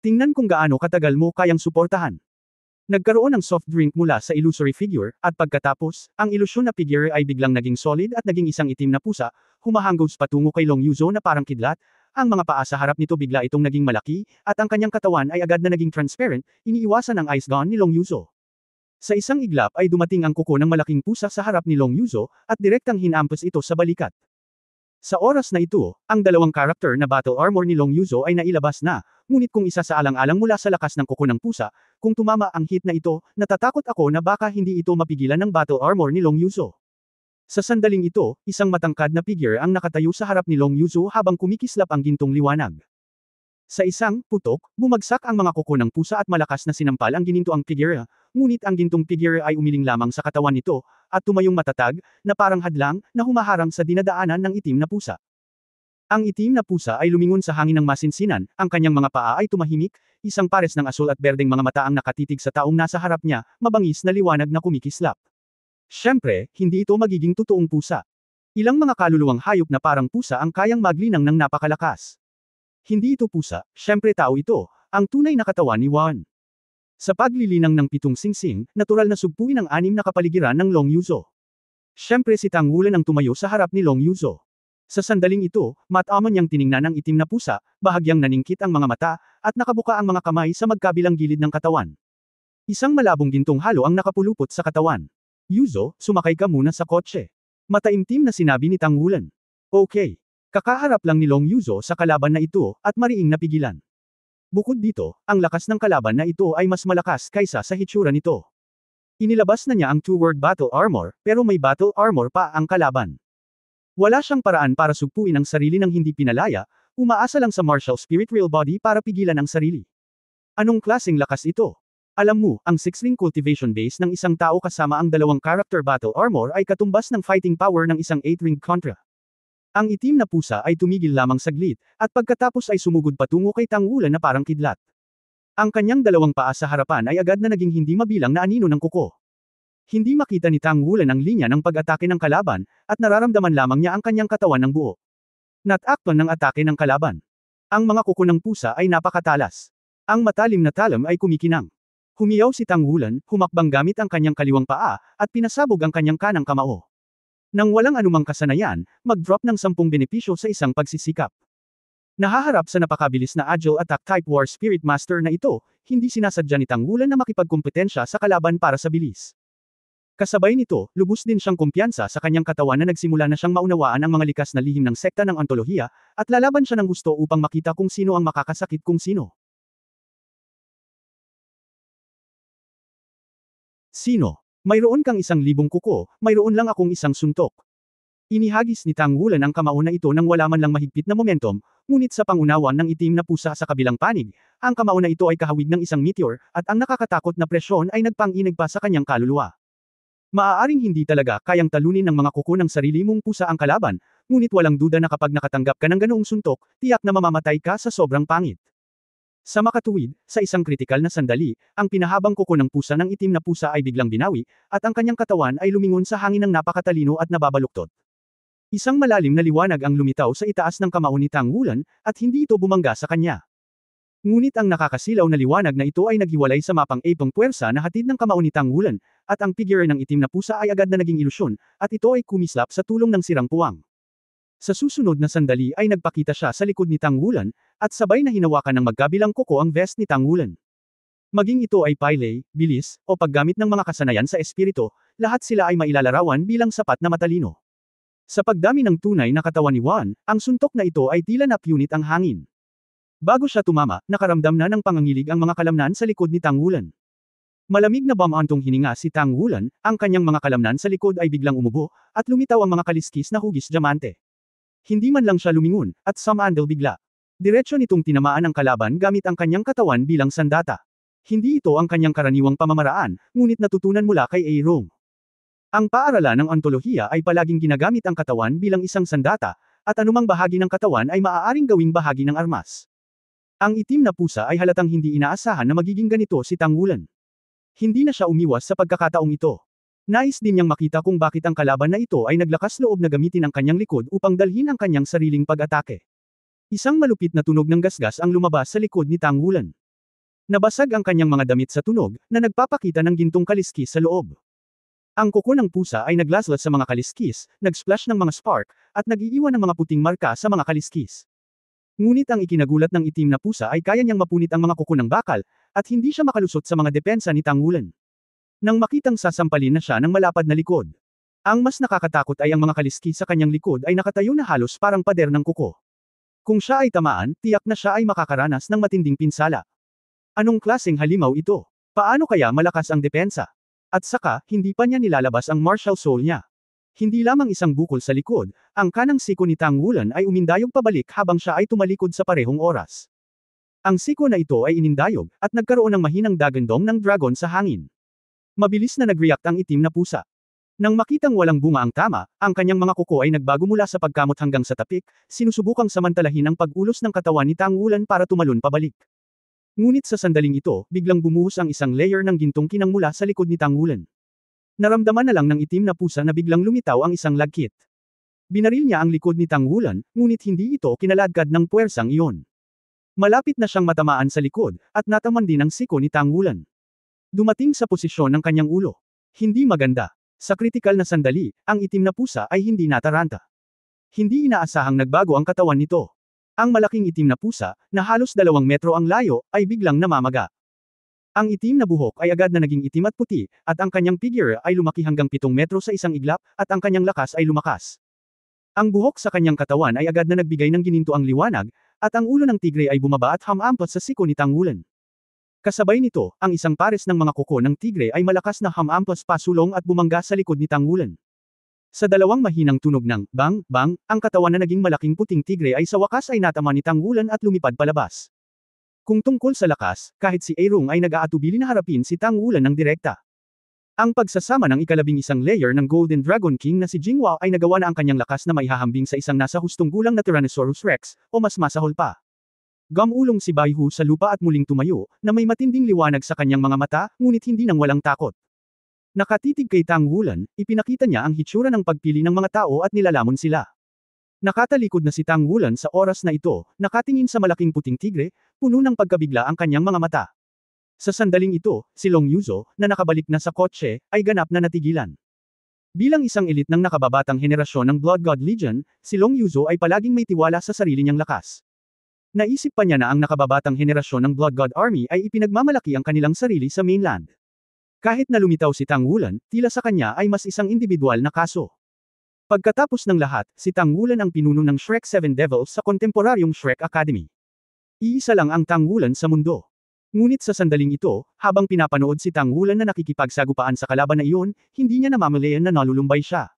Tingnan kung gaano katagal mo kayang suportahan. Nagkaroon ng soft drink mula sa illusory figure, at pagkatapos, ang ilusyon na figure ay biglang naging solid at naging isang itim na pusa, humahanggos patungo kay Long Yuzo na parang kidlat, ang mga paa sa harap nito bigla itong naging malaki, at ang kanyang katawan ay agad na naging transparent, iniiwasan ang ice gun ni Long Yuzo. Sa isang iglap ay dumating ang kuko ng malaking pusa sa harap ni Long Yuzo, at direktang hinampas ito sa balikat. Sa oras na ito, ang dalawang karakter na battle armor ni Long Yuzo ay nailabas na, ngunit kung isa sa alang-alang mula sa lakas ng kuko ng pusa, kung tumama ang hit na ito, natatakot ako na baka hindi ito mapigilan ng battle armor ni Long Yuzo. Sa sandaling ito, isang matangkad na figure ang nakatayo sa harap ni Long Yuzo habang kumikislap ang gintong liwanag. Sa isang putok, bumagsak ang mga kuko ng pusa at malakas na sinampal ang ginintoang figure, ngunit ang gintong figure ay umiling lamang sa katawan nito, at tumayong matatag, na parang hadlang, na humaharang sa dinadaanan ng itim na pusa. Ang itim na pusa ay lumingon sa hangin ng masinsinan, ang kanyang mga paa ay tumahimik, isang pares ng asul at berdeng mga mata ang nakatitig sa taong nasa harap niya, mabangis na liwanag na kumikislap. Siyempre, hindi ito magiging totoong pusa. Ilang mga kaluluwang hayop na parang pusa ang kayang maglinang ng napakalakas. Hindi ito pusa, siyempre tao ito, ang tunay na katawan ni Wan. Sa paglilinang ng pitong singsing, natural na sugpuin ang 6 na kapaligiran ng Long Yuzo. Siyempre si Tang Wulan ang tumayo sa harap ni Long Yuzo. Sa sandaling ito, mataman niyang tiningnan ang itim na pusa, bahagyang naningkit ang mga mata, at nakabuka ang mga kamay sa magkabilang gilid ng katawan. Isang malabong gintong halo ang nakapulupot sa katawan. Yuzo, sumakay ka muna sa kotse. Mataimtim na sinabi ni Tang Wulan. Okay. Kakaharap lang ni Long Yuzo sa kalaban na ito, at mariing napigilan. Bukod dito, ang lakas ng kalaban na ito ay mas malakas kaysa sa hitsura nito. Inilabas na niya ang two-word battle armor, pero may battle armor pa ang kalaban. Wala siyang paraan para sugpuin ang sarili ng hindi pinalaya, umaasa lang sa martial spirit real body para pigilan ang sarili. Anong klaseng lakas ito? Alam mo, ang 6-ring cultivation base ng isang tao kasama ang dalawang character battle armor ay katumbas ng fighting power ng isang 8-ring contra. Ang itim na pusa ay tumigil lamang saglit, at pagkatapos ay sumugod patungo kay Tang Wulan na parang kidlat. Ang kanyang dalawang paa sa harapan ay agad na naging hindi mabilang na anino ng kuko. Hindi makita ni Tang Wulan ang linya ng pag-atake ng kalaban, at nararamdaman lamang niya ang kanyang katawan ng buo. Natakpan ng atake ng kalaban. Ang mga kuko ng pusa ay napakatalas. Ang matalim na talam ay kumikinang. Humiyaw si Tang Wulan, humakbang gamit ang kanyang kaliwang paa, at pinasabog ang kanyang kanang kamao. Nang walang anumang kasanayan, mag-drop ng 10 benepisyo sa isang pagsisikap. Nahaharap sa napakabilis na agile attack type war spirit master na ito, hindi sinasadya ni Tang Wulan na makipagkumpetensya sa kalaban para sa bilis. Kasabay nito, lubos din siyang kumpiyansa sa kanyang katawan na nagsimula na siyang maunawaan ang mga likas na lihim ng sekta ng ontolohiya, at lalaban siya ng gusto upang makita kung sino ang makakasakit kung sino. Sino? Mayroon kang 1,000 kuko, mayroon lang akong isang suntok. Inihagis ni Tang Wulan ang kamao na ito nang wala man lang mahigpit na momentum, ngunit sa pangunawan ng itim na pusa sa kabilang panig, ang kamao na ito ay kahawig ng isang meteor, at ang nakakatakot na presyon ay nagpang-inig pa sa kanyang kaluluwa. Maaaring hindi talaga kayang talunin ng mga kuko ng sarili mong pusa ang kalaban, ngunit walang duda na kapag nakatanggap ka ng ganoong suntok, tiyak na mamamatay ka sa sobrang pangit. Sa makatuwid, sa isang kritikal na sandali, ang pinahabang kuko ng pusa ng itim na pusa ay biglang binawi, at ang kanyang katawan ay lumingon sa hangin ng napakatalino at nababaluktot. Isang malalim na liwanag ang lumitaw sa itaas ng kamao ni Tang Wulan, at hindi ito bumangga sa kanya. Ngunit ang nakakasilaw na liwanag na ito ay naghiwalay sa mapang-epong puwersa na hatid ng kamao ni Tang Wulan, at ang figure ng itim na pusa ay agad na naging ilusyon, at ito ay kumislap sa tulong ng sirang puwang. Sa susunod na sandali ay nagpakita siya sa likod ni Tang Wulan, at sabay na hinawakan ng magkabilang kuko ang vest ni Tang Wulan. Maging ito ay pilay, bilis, o paggamit ng mga kasanayan sa espiritu, lahat sila ay mailalarawan bilang sapat na matalino. Sa pagdami ng tunay na katawan ni Wan, ang suntok na ito ay tila napunit ang hangin. Bago siya tumama, nakaramdam na ng pangangilig ang mga kalamnan sa likod ni Tang Wulan. Malamig na bumantong hininga si Tang Wulan, ang kanyang mga kalamnan sa likod ay biglang umubo, at lumitaw ang mga kaliskis na hugis diamante. Hindi man lang siya lumingon, at sumandal bigla. Diretso nitong tinamaan ang kalaban gamit ang kanyang katawan bilang sandata. Hindi ito ang kanyang karaniwang pamamaraan, ngunit natutunan mula kay Airong. Ang paaralan ng ontolohiya ay palaging ginagamit ang katawan bilang isang sandata, at anumang bahagi ng katawan ay maaaring gawing bahagi ng armas. Ang itim na pusa ay halatang hindi inaasahan na magiging ganito si Tang Wulan. Hindi na siya umiwas sa pagkakataong ito. Nais din niyang makita kung bakit ang kalaban na ito ay naglakas loob na gamitin ang kanyang likod upang dalhin ang kanyang sariling pag-atake. Isang malupit na tunog ng gasgas ang lumabas sa likod ni Tang Wulan. Nabasag ang kanyang mga damit sa tunog, na nagpapakita ng gintong kaliskis sa loob. Ang kuko ng pusa ay naglaslas sa mga kaliskis, nag-splash ng mga spark, at nag-iiwan ng mga puting marka sa mga kaliskis. Ngunit ang ikinagulat ng itim na pusa ay kaya niyang mapunit ang mga kuko ng bakal, at hindi siya makalusot sa mga depensa ni Tang Wulan. Nang makitang sasampalin na siya ng malapad na likod. Ang mas nakakatakot ay ang mga kaliskis sa kanyang likod ay nakatayo na halos parang pader ng kuko. Kung siya ay tamaan, tiyak na siya ay makakaranas ng matinding pinsala. Anong klaseng halimaw ito? Paano kaya malakas ang depensa? At saka, hindi pa niya nilalabas ang martial soul niya. Hindi lamang isang bukol sa likod, ang kanang siko ni Tang Wulan ay umindayog pabalik habang siya ay tumalikod sa parehong oras. Ang siko na ito ay inindayog, at nagkaroon ng mahinang dagandong ng dragon sa hangin. Mabilis na nag-react ang itim na pusa. Nang makitang walang bunga ang tama, ang kanyang mga kuko ay nagbago mula sa pagkamot hanggang sa tapik, sinusubukang samantalahin ang pag-ulos ng katawan ni Tang Wulan para tumalon pabalik. Ngunit sa sandaling ito, biglang bumuhos ang isang layer ng gintong kinang mula sa likod ni Tang Wulan. Naramdaman na lang ng itim na pusa na biglang lumitaw ang isang lagkit. Binaril niya ang likod ni Tang Wulan, ngunit hindi ito kinaladkad ng puwersang iyon. Malapit na siyang matamaan sa likod, at nataman din ang siko ni Tang Wulan. Dumating sa posisyon ng kanyang ulo. Hindi maganda. Sa kritikal na sandali, ang itim na pusa ay hindi nataranta. Hindi inaasahang nagbago ang katawan nito. Ang malaking itim na pusa, na halos 2 metro ang layo, ay biglang namamaga. Ang itim na buhok ay agad na naging itim at puti, at ang kanyang figure ay lumaki hanggang 7 metro sa isang iglap, at ang kanyang lakas ay lumakas. Ang buhok sa kanyang katawan ay agad na nagbigay ng ginintoang liwanag, at ang ulo ng tigre ay bumaba at hamampas sa siko ni Tang Wulan. Kasabay nito, ang isang pares ng mga kuko ng tigre ay malakas na hamampas pasulong at bumangga sa likod ni Tang Wulan. Sa dalawang mahinang tunog ng bang, bang, ang katawan na naging malaking puting tigre ay sa wakas ay natama ni Tang Wulan at lumipad palabas. Kung tungkol sa lakas, kahit si Airong ay nag-aatubili na harapin si Tang Wulan ng direkta. Ang pagsasama ng ika-11 layer ng Golden Dragon King na si Jinghua ay nagawa na ang kanyang lakas na maihahambing sa isang nasa hustong gulang na Tyrannosaurus Rex, o mas masahol pa. Gumulong si Baihu sa lupa at muling tumayo, na may matinding liwanag sa kanyang mga mata, ngunit hindi nang walang takot. Nakatitig kay Tang Wulan, ipinakita niya ang hitsura ng pagpili ng mga tao at nilalamon sila. Nakatalikod na si Tang Wulan sa oras na ito, nakatingin sa malaking puting tigre, puno ng pagkabigla ang kanyang mga mata. Sa sandaling ito, si Long Yuzo, na nakabalik na sa kotse, ay ganap na natigilan. Bilang isang elite ng nakababatang henerasyon ng Blood God Legion, si Long Yuzo ay palaging may tiwala sa sarili niyang lakas. Naisip pa niya na ang nakababatang henerasyon ng Blood God Army ay ipinagmamalaki ang kanilang sarili sa mainland. Kahit na lumitaw si Tang Wulan, tila sa kanya ay mas isang individual na kaso. Pagkatapos ng lahat, si Tang Wulan ang pinuno ng Shrek 7 Devils sa kontemporaryong Shrek Academy. Iisa lang ang Tang Wulan sa mundo. Ngunit sa sandaling ito, habang pinapanood si Tang Wulan na nakikipagsagupaan sa kalaban na iyon, hindi niya namamalayan na nalulumbay siya.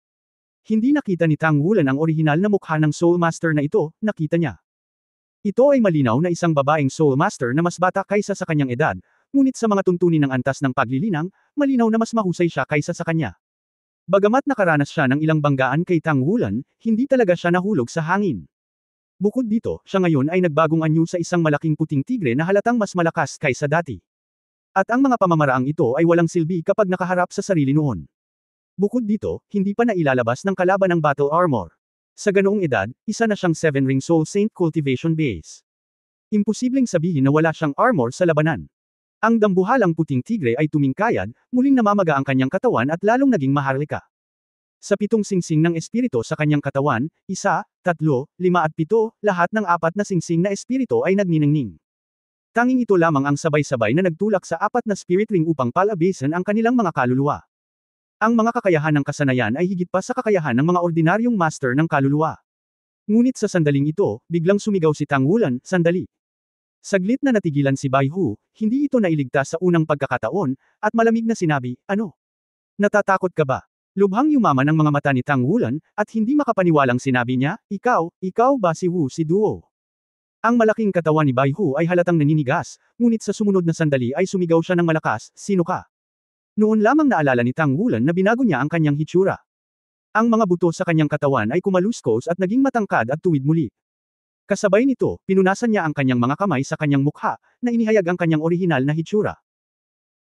Hindi nakita ni Tang Wulan ang orihinal na mukha ng Soul Master na ito, nakita niya. Ito ay malinaw na isang babaeng Soul Master na mas bata kaysa sa kanyang edad, ngunit sa mga tuntunin ng antas ng paglilinang, malinaw na mas mahusay siya kaysa sa kanya. Bagamat nakaranas siya ng ilang banggaan kay Tang Wulan, hindi talaga siya nahulog sa hangin. Bukod dito, siya ngayon ay nagbagong anyo sa isang malaking puting tigre na halatang mas malakas kaysa dati. At ang mga pamamaraang ito ay walang silbi kapag nakaharap sa sarili noon. Bukod dito, hindi pa nailalabas ng kalaban ang battle armor. Sa ganoong edad, isa na siyang 7-ring Soul Saint Cultivation Base. Imposibleng sabihin na wala siyang armor sa labanan. Ang dambuhalang puting tigre ay tumingkayad, muling namamaga ang kanyang katawan at lalong naging maharlika. Sa 7 singsing ng espiritu sa kanyang katawan, 1, 3, 5 at 7, lahat ng 4 na singsing na espiritu ay nagniningning. Tanging ito lamang ang sabay-sabay na nagtulak sa 4 na spirit ring upang palabasin ang kanilang mga kaluluwa. Ang mga kakayahan ng kasanayan ay higit pa sa kakayahan ng mga ordinaryong master ng kaluluwa. Ngunit sa sandaling ito, biglang sumigaw si Tang Wulan, sandali. Saglit na natigilan si Bai Hu, hindi ito nailigtas sa unang pagkakataon, at malamig na sinabi, ano? Natatakot ka ba? Lubhang yumaman ang mga mata ni Tang Wulan, at hindi makapaniwalang sinabi niya, ikaw ba si Wu si Duo? Ang malaking katawan ni Bai Hu ay halatang naninigas, ngunit sa sumunod na sandali ay sumigaw siya ng malakas, sino ka? Noon lamang naalala ni Tang Wulan na binago niya ang kanyang hitsura. Ang mga buto sa kanyang katawan ay kumaluskos at naging matangkad at tuwid muli. Kasabay nito, pinunasan niya ang kanyang mga kamay sa kanyang mukha, na inihayag ang kanyang orihinal na hitsura.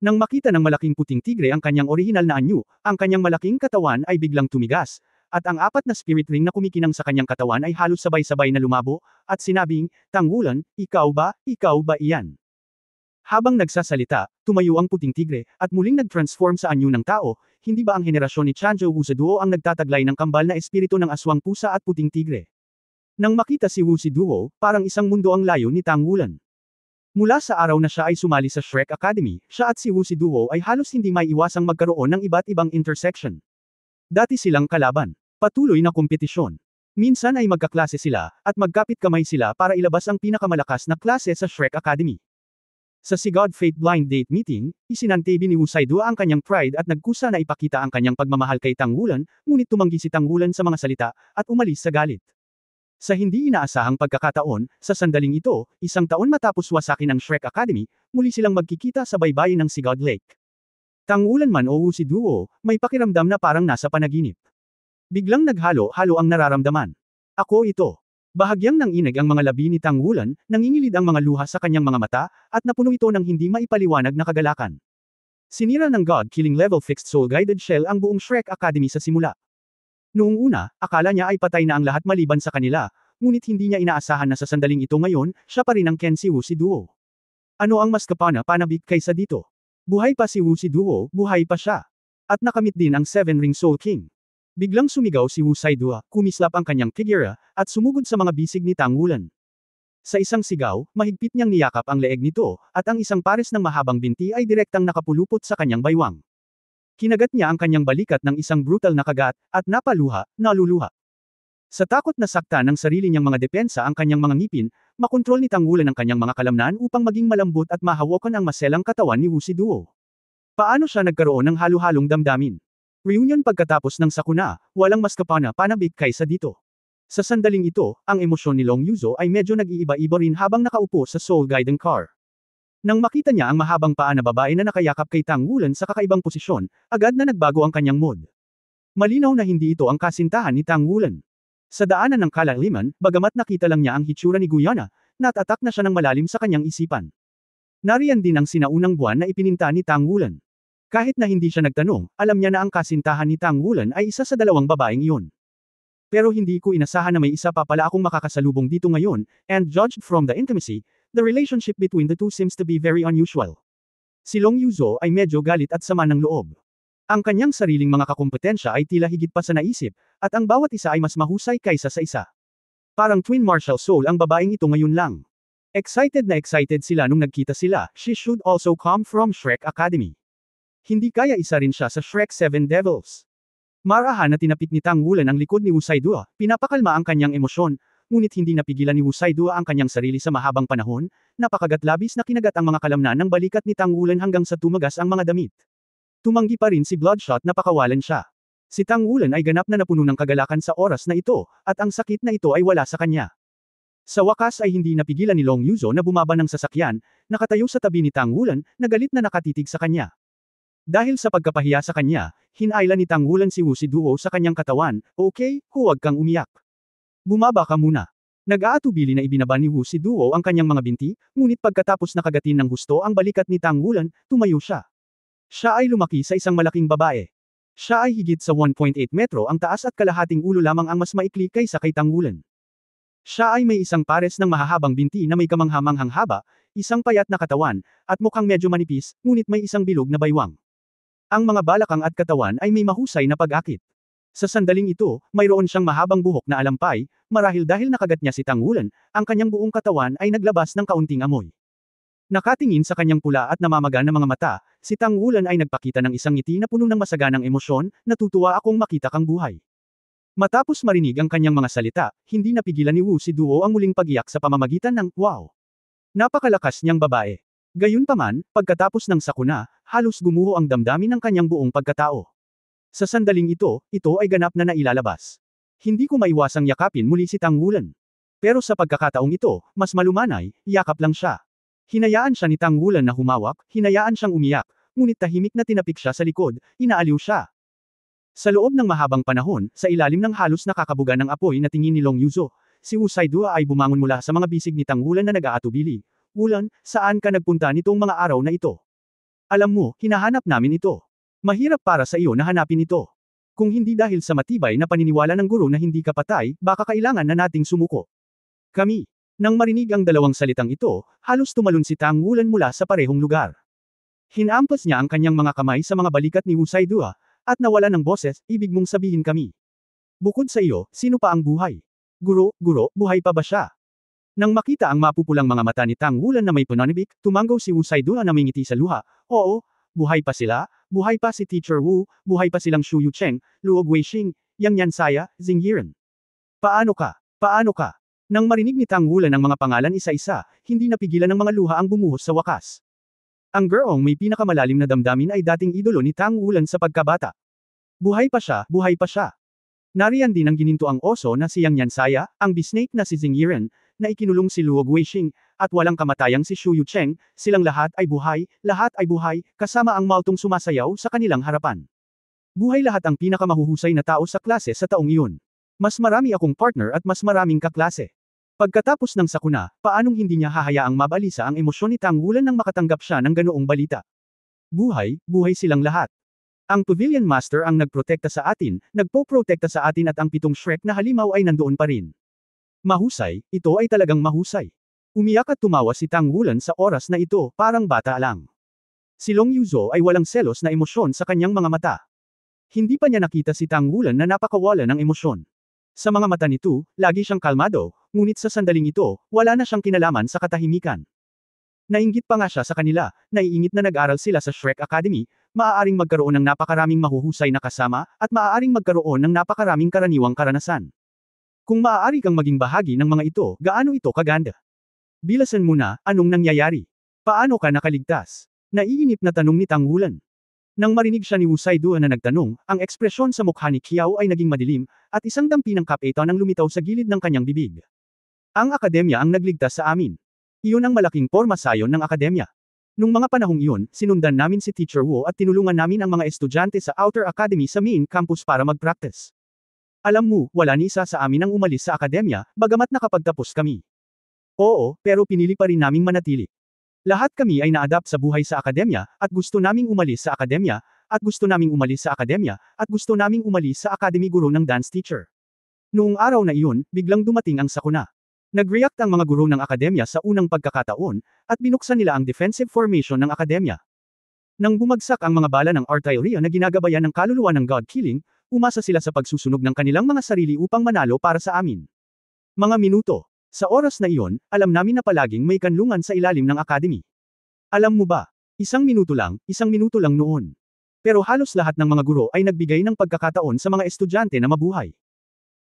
Nang makita ng malaking puting tigre ang kanyang orihinal na anyo, ang kanyang malaking katawan ay biglang tumigas, at ang 4 na spirit ring na kumikinang sa kanyang katawan ay halos sabay-sabay na lumabo, at sinabing, Tang Wulan, ikaw ba iyan? Habang nagsasalita, tumayo ang puting tigre, at muling nag-transform sa anyo ng tao, hindi ba ang henerasyon ni Chanzhou Wu Duo ang nagtataglay ng kambal na espiritu ng aswang pusa at puting tigre? Nang makita si Wu Duo, parang isang mundo ang layo ni Tang Wulan. Mula sa araw na siya ay sumali sa Shrek Academy, siya at si Wu Duo ay halos hindi maiiwasang magkaroon ng iba't ibang intersection. Dati silang kalaban. Patuloy na kompetisyon. Minsan ay magkaklase sila, at magkapit kamay sila para ilabas ang pinakamalakas na klase sa Shrek Academy. Sa Si God Fate Blind Date Meeting, isinantabi ni Wu Duo ang kanyang pride at nagkusa na ipakita ang kanyang pagmamahal kay Tang Wulan, ngunit tumanggi si Tang Wulan sa mga salita, at umalis sa galit. Sa hindi inaasahang pagkakataon, sa sandaling ito, 1 taon matapos wasakin ang Shrek Academy, muli silang magkikita sa baybayin ng Sigod Lake. Tang Wulan man o Wu Duo, may pakiramdam na parang nasa panaginip. Biglang naghalo-halo ang nararamdaman. Ako ito. Bahagyang nanginig ang mga labi ni Tang Wulan, nangingilid ang mga luha sa kanyang mga mata, at napuno ito ng hindi maipaliwanag na kagalakan. Sinira ng God-killing level fixed soul guided shell ang buong Shrek Academy sa simula. Noong una, akala niya ay patay na ang lahat maliban sa kanila, ngunit hindi niya inaasahan na sa sandaling ito ngayon, siya pa rin ang Ken si Wu Duo. Ano ang mas kapana-panabik kaysa dito? Buhay pa si Wu Duo, buhay pa siya. At nakamit din ang 7-ring Soul King. Biglang sumigaw si Wu Duo, kumislap ang kanyang figura, at sumugod sa mga bisig ni Tang Wulan. Sa isang sigaw, mahigpit niyang niyakap ang leeg nito, at ang isang pares ng mahabang binti ay direktang nakapulupot sa kanyang baywang. Kinagat niya ang kanyang balikat ng isang brutal na kagat, at naluluha. Sa takot na sakta ng sarili niyang mga depensa ang kanyang mga ngipin, makontrol ni Tang Wulan ang kanyang mga kalamnan upang maging malambot at mahawakan ang maselang katawan ni Wu Duo. Paano siya nagkaroon ng halo-halong damdamin? Reunion pagkatapos ng sakuna, walang mas kapana-panabik kaysa dito. Sa sandaling ito, ang emosyon ni Long Yuzo ay medyo nag-iiba-iba rin habang nakaupo sa Soul Guiding Car. Nang makita niya ang mahabang paa na babae na nakayakap kay Tang Wulan sa kakaibang posisyon, agad na nagbago ang kanyang mood. Malinaw na hindi ito ang kasintahan ni Tang Wulan. Sa daanan ng kalaliman, bagamat nakita lang niya ang hitsura ni Guyana, natatak na siya ng malalim sa kanyang isipan. Nariyan din ang sinaunang buwan na ipininta ni Tang Wulan. Kahit na hindi siya nagtanong, alam niya na ang kasintahan ni Tang Wulan ay isa sa 2 babaeng iyon. Pero hindi ko inasahan na may isa pa pala akong makakasalubong dito ngayon, and judged from the intimacy, the relationship between the two seems to be very unusual. Si Long Yuzo ay medyo galit at sama ng loob. Ang kanyang sariling mga kakumpetensya ay tila higit pa sa naisip, at ang bawat isa ay mas mahusay kaysa sa isa. Parang twin martial soul ang babaeng ito ngayon lang. Excited na excited sila nung nagkita sila, she should also come from Shrek Academy. Hindi kaya isa rin siya sa Shrek 7 Devils. Marahan na tinapik ni Tang Wulan ang likod ni Wu Duo, pinapakalma ang kanyang emosyon, ngunit hindi napigilan ni Wu Duo ang kanyang sarili sa mahabang panahon, napakagat labis na kinagat ang mga kalamnan ng balikat ni Tang Wulan hanggang sa tumagas ang mga damit. Tumanggi pa rin si Bloodshot na pakawalan siya. Si Tang Wulan ay ganap na napuno ng kagalakan sa oras na ito, at ang sakit na ito ay wala sa kanya. Sa wakas ay hindi napigilan ni Long Yuzo na bumaba ng sasakyan, nakatayo sa tabi ni Tang Wulan, na galit na nakatitig sa kanya. Dahil sa pagkapahiya sa kanya, hinailan ni Tang Wulan si Wu Siduo sa kanyang katawan, "Okay, huwag kang umiyak. Bumaba ka muna." Nag-aatubili na ibinaba ni Wu Siduo ang kanyang mga binti, ngunit pagkatapos nakagatin ng husto ang balikat ni Tang Wulan, tumayo siya. Siya ay lumaki sa isang malaking babae. Siya ay higit sa 1.8 metro ang taas at kalahating ulo lamang ang mas maikli kaysa kay Tang Wulan. Siya ay may isang pares ng mahahabang binti na may kamanghamanghang haba, isang payat na katawan, at mukhang medyo manipis, ngunit may isang bilog na baywang. Ang mga balakang at katawan ay may mahusay na pag-akit. Sa sandaling ito, mayroon siyang mahabang buhok na alampay, marahil dahil nakagat niya si Tang Wulan, ang kanyang buong katawan ay naglabas ng kaunting amoy. Nakatingin sa kanyang pula at namamaga na mga mata, si Tang Wulan ay nagpakita ng isang ngiti na puno ng masaganang emosyon, "Natutuwa akong makita kang buhay." Matapos marinig ang kanyang mga salita, hindi napigilan ni Wu Siduo ang muling pag-iyak sa pamamagitan ng, "Wow! Napakalakas niyang babae." Gayunpaman, pagkatapos ng sakuna, halos gumuho ang damdamin ng kanyang buong pagkatao. Sa sandaling ito ay ganap na nailalabas. Hindi ko maiwasang yakapin muli si Tang Wulan. Pero sa pagkakataong ito, mas malumanay, yakap lang siya. Hinayaan siya ni Tang Wulan na humawak, hinayaan siyang umiyak, ngunit tahimik na tinapik siya sa likod, inaaliw siya. Sa loob ng mahabang panahon, sa ilalim ng halos nakakabuga ng apoy na tingin ni Long Yuzo, si Wu Saidua ay bumangon mula sa mga bisig ni Tang Wulan na nag-aatubili. "Wulan, saan ka nagpunta nitong mga araw na ito? Alam mo, hinahanap namin ito. Mahirap para sa iyo na hanapin ito. Kung hindi dahil sa matibay na paniniwala ng guro na hindi ka patay, baka kailangan na nating sumuko." Kami. Nang marinig ang dalawang salitang ito, halos tumalon si Tang Wulan mula sa parehong lugar. Hinampas niya ang kanyang mga kamay sa mga balikat ni Wu Saidua, at nawala ng boses, "Ibig mong sabihin kami. Bukod sa iyo, sino pa ang buhay? Guro, buhay pa ba siya?" Nang makita ang mapupulang mga mata ni Tang Wulan na may pananibik, tumanggaw si Wu Saidua na may ngiti sa luha, "Oo, buhay pa sila, buhay pa si Teacher Wu, buhay pa silang Shu Yucheng, Luo Guixing, Yang Yansaya, Jing Yiren. Paano ka? Paano ka?" Nang marinig ni Tang Wulan ang mga pangalan isa-isa, hindi napigilan ng mga luha ang bumuhos sa wakas. Ang girong may pinakamalalim na damdamin ay dating idolo ni Tang Wulan sa pagkabata. Buhay pa siya, buhay pa siya. Nariyan din ang ginintuang oso na si Yang Yansaya, ang bisnake na si Jing Yiren, na ikinulong si Luo Guixing, at walang kamatayang si Shu Yucheng, silang lahat ay buhay, kasama ang maltong sumasayaw sa kanilang harapan. Buhay lahat ang pinakamahuhusay na tao sa klase sa taong iyon. Mas marami akong partner at mas maraming kaklase. Pagkatapos ng sakuna, paanong hindi niya hahayaang mabalisa ang emosyon ni Tang Wulan nang makatanggap siya ng ganoong balita? Buhay silang lahat. Ang Pavilion Master ang nagprotekta sa atin, nagpo-protekta sa atin at ang 7 Shrek na halimaw ay nandoon pa rin. Mahusay, ito ay talagang mahusay. Umiyak at tumawa si Tang Wulan sa oras na ito, parang bata lang. Si Long Yuzo ay walang selos na emosyon sa kanyang mga mata. Hindi pa niya nakita si Tang Wulan na napakawala ng emosyon. Sa mga mata nito, lagi siyang kalmado, ngunit sa sandaling ito, wala na siyang kinalaman sa katahimikan. Nainggit pa nga siya sa kanila, naiingit na nag-aral sila sa Shrek Academy, maaaring magkaroon ng napakaraming mahuhusay na kasama, at maaaring magkaroon ng napakaraming karaniwang karanasan. Kung maaari kang maging bahagi ng mga ito, gaano ito kaganda? Bilasan mo na, anong nangyayari? Paano ka nakaligtas? Naiinip na tanong ni Tang Wulan. Nang marinig siya ni Wu Saidua na nagtanong, ang ekspresyon sa mukha ni Qiao ay naging madilim, at isang dampi ng kapetan ang lumitaw sa gilid ng kanyang bibig. "Ang akademya ang nagligtas sa amin. Iyon ang malaking pormasayon ng akademya. Nung mga panahong iyon, sinundan namin si Teacher Wu at tinulungan namin ang mga estudyante sa Outer Academy sa main campus para mag-practice. Alam mo, wala ni isa sa amin ang umalis sa akademya, bagamat nakapagtapos kami. Oo, pero pinili pa rin naming manatili. Lahat kami ay na-adapt sa buhay sa akademya, at gusto naming umalis sa akademya, at gusto naming umalis sa akademya, at gusto naming umalis sa academy guro ng dance teacher." Noong araw na iyon, biglang dumating ang sakuna. Nag-react ang mga guro ng akademya sa unang pagkakataon, at binuksan nila ang defensive formation ng akademya. Nang bumagsak ang mga bala ng artillery na ginagabayan ng kaluluwa ng God-killing, umasa sila sa pagsusunog ng kanilang mga sarili upang manalo para sa amin. Mga minuto. Sa oras na iyon, alam namin na palaging may kanlungan sa ilalim ng academy. Alam mo ba, isang minuto lang noon. Pero halos lahat ng mga guro ay nagbigay ng pagkakataon sa mga estudyante na mabuhay.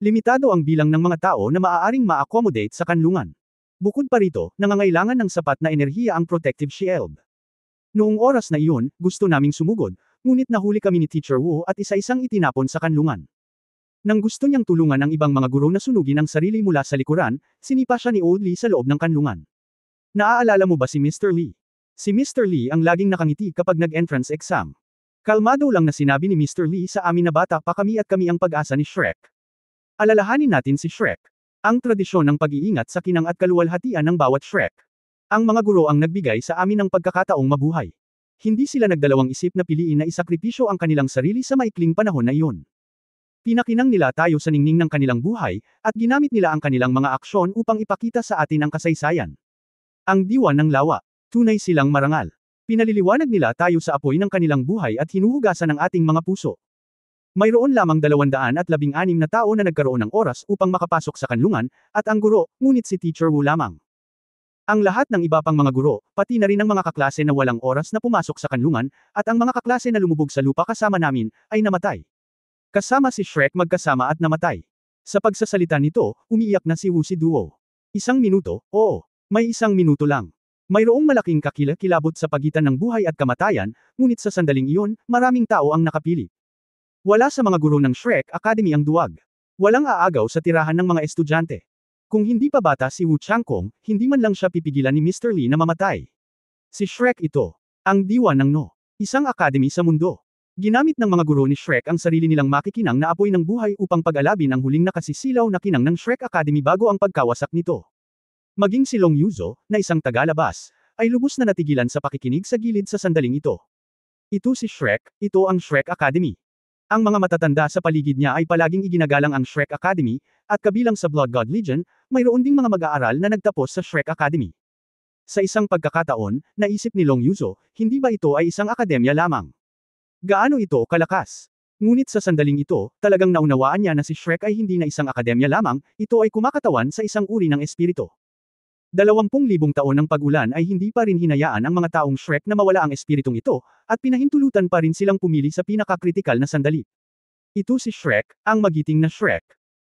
Limitado ang bilang ng mga tao na maaaring ma-accommodate sa kanlungan. Bukod pa rito, nangangailangan ng sapat na enerhiya ang protective shield. Noong oras na iyon, gusto naming sumugod, ngunit nahuli kami ni Teacher Wu at isa-isang itinapon sa kanlungan. Nang gusto niyang tulungan ang ibang mga guro na sunugin ang sarili mula sa likuran, sinipa siya ni Old Lee sa loob ng kanlungan. Naaalala mo ba si Mr. Lee? Si Mr. Lee ang laging nakangiti kapag nag-entrance exam. Kalmado lang na sinabi ni Mr. Lee sa amin na bata pa kami at kami ang pag-asa ni Shrek. Alalahanin natin si Shrek. Ang tradisyon ng pag-iingat sa kinang at kaluwalhatian ng bawat Shrek. Ang mga guro ang nagbigay sa amin ng pagkakataong mabuhay. Hindi sila nagdalawang isip na piliin na isakripisyo ang kanilang sarili sa maikling panahon na iyon. Pinakinang nila tayo sa ningning ng kanilang buhay, at ginamit nila ang kanilang mga aksyon upang ipakita sa atin ang kasaysayan. Ang diwa ng lawa. Tunay silang marangal. Pinaliliwanag nila tayo sa apoy ng kanilang buhay at hinuhugasan ang ating mga puso. Mayroon lamang 216 na tao na nagkaroon ng oras upang makapasok sa kanlungan, at ang guro, ngunit si Teacher Wu lamang. Ang lahat ng iba pang mga guro, pati na rin ang mga kaklase na walang oras na pumasok sa kanlungan, at ang mga kaklase na lumubog sa lupa kasama namin, ay namatay. Kasama si Shrek magkasama at namatay. Sa pagsasalita nito, umiiyak na si Wu si Duo. 1 minuto, oo. May 1 minuto lang. Mayroong malaking kakilakilabot sa pagitan ng buhay at kamatayan, ngunit sa sandaling iyon, maraming tao ang nakapili. Wala sa mga guro ng Shrek Academy ang duwag. Walang aagaw sa tirahan ng mga estudyante. Kung hindi pa bata si Wu Changkong, hindi man lang siya pipigilan ni Mr. Lee na mamatay. Si Shrek ito. Ang diwa ng No. Isang academy sa mundo. Ginamit ng mga guro ni Shrek ang sarili nilang makikinang na apoy ng buhay upang pag-alabin ang huling nakasisilaw na kinang ng Shrek Academy bago ang pagkawasak nito. Maging si Long Yuzo, na isang tagalabas, ay lubos na natigilan sa pakikinig sa gilid sa sandaling ito. Ito si Shrek, ito ang Shrek Academy. Ang mga matatanda sa paligid niya ay palaging iginagalang ang Shrek Academy, at kabilang sa Blood God Legion, mayroon ding mga mag-aaral na nagtapos sa Shrek Academy. Sa isang pagkakataon, naisip ni Long Yuzo, hindi ba ito ay isang akademya lamang? Gaano ito kalakas? Ngunit sa sandaling ito, talagang naunawaan niya na si Shrek ay hindi na isang akademya lamang, ito ay kumakatawan sa isang uri ng espiritu. 20,000 taon ng pag-ulan ay hindi pa rin hinayaan ang mga taong Shrek na mawala ang espiritong ito, at pinahintulutan pa rin silang pumili sa pinakakritikal na sandali. Ito si Shrek, ang magiting na Shrek.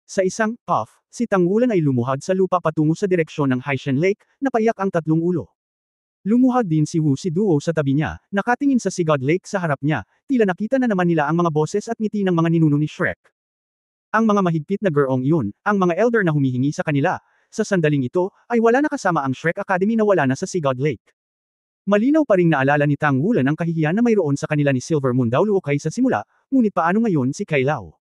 Sa isang puff, si Tangulan ay lumuhad sa lupa patungo sa direksyon ng Haishan Lake, na paiyak ang 3 ulo. Lumuhad din si Wu si Duo sa tabi niya, nakatingin sa Sigod Lake sa harap niya, tila nakita na naman nila ang mga boses at ngiti ng mga ninuno ni Shrek. Ang mga mahigpit na gurong iyon, ang mga elder na humihingi sa kanila, sa sandaling ito, ay wala na kasama ang Shrek Academy na wala na sa Sigod Lake. Malinaw pa ring naalala ni Tang Wulan ang kahihiyan na mayroon sa kanila ni Silver Moon Dauluokay sa simula, ngunit paano ngayon si Kai Lao?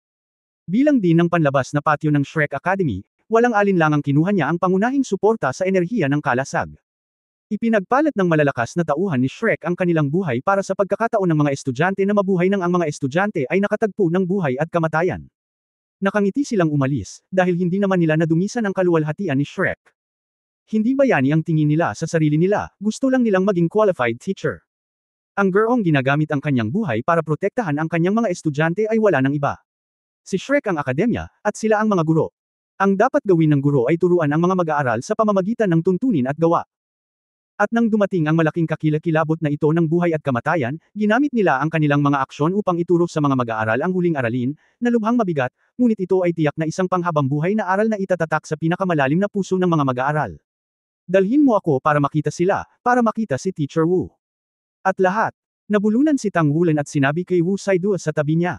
Bilang din ng panlabas na patio ng Shrek Academy, walang alinlangang kinuha niya ang pangunahing suporta sa enerhiya ng kalasag. Ipinagpalat ng malalakas na tauhan ni Shrek ang kanilang buhay para sa pagkakataon ng mga estudyante na mabuhay nang ang mga estudyante ay nakatagpo ng buhay at kamatayan. Nakangiti silang umalis, dahil hindi naman nila nadumisan ang kaluwalhatian ni Shrek. Hindi bayani ang tingin nila sa sarili nila, gusto lang nilang maging qualified teacher. Ang gurong ginagamit ang kanyang buhay para protektahan ang kanyang mga estudyante ay wala ng iba. Si Shrek ang akademya, at sila ang mga guro. Ang dapat gawin ng guro ay turuan ang mga mag-aaral sa pamamagitan ng tuntunin at gawa. At nang dumating ang malaking kakilakilabot na ito ng buhay at kamatayan, ginamit nila ang kanilang mga aksyon upang ituro sa mga mag-aaral ang huling aralin, na lubhang mabigat, ngunit ito ay tiyak na isang panghabang buhay na aral na itatatak sa pinakamalalim na puso ng mga mag-aaral. Dalhin mo ako para makita sila, para makita si Teacher Wu. At lahat, nabulunan si Tang Wulan at sinabi kay Wu Saiduo sa tabi niya.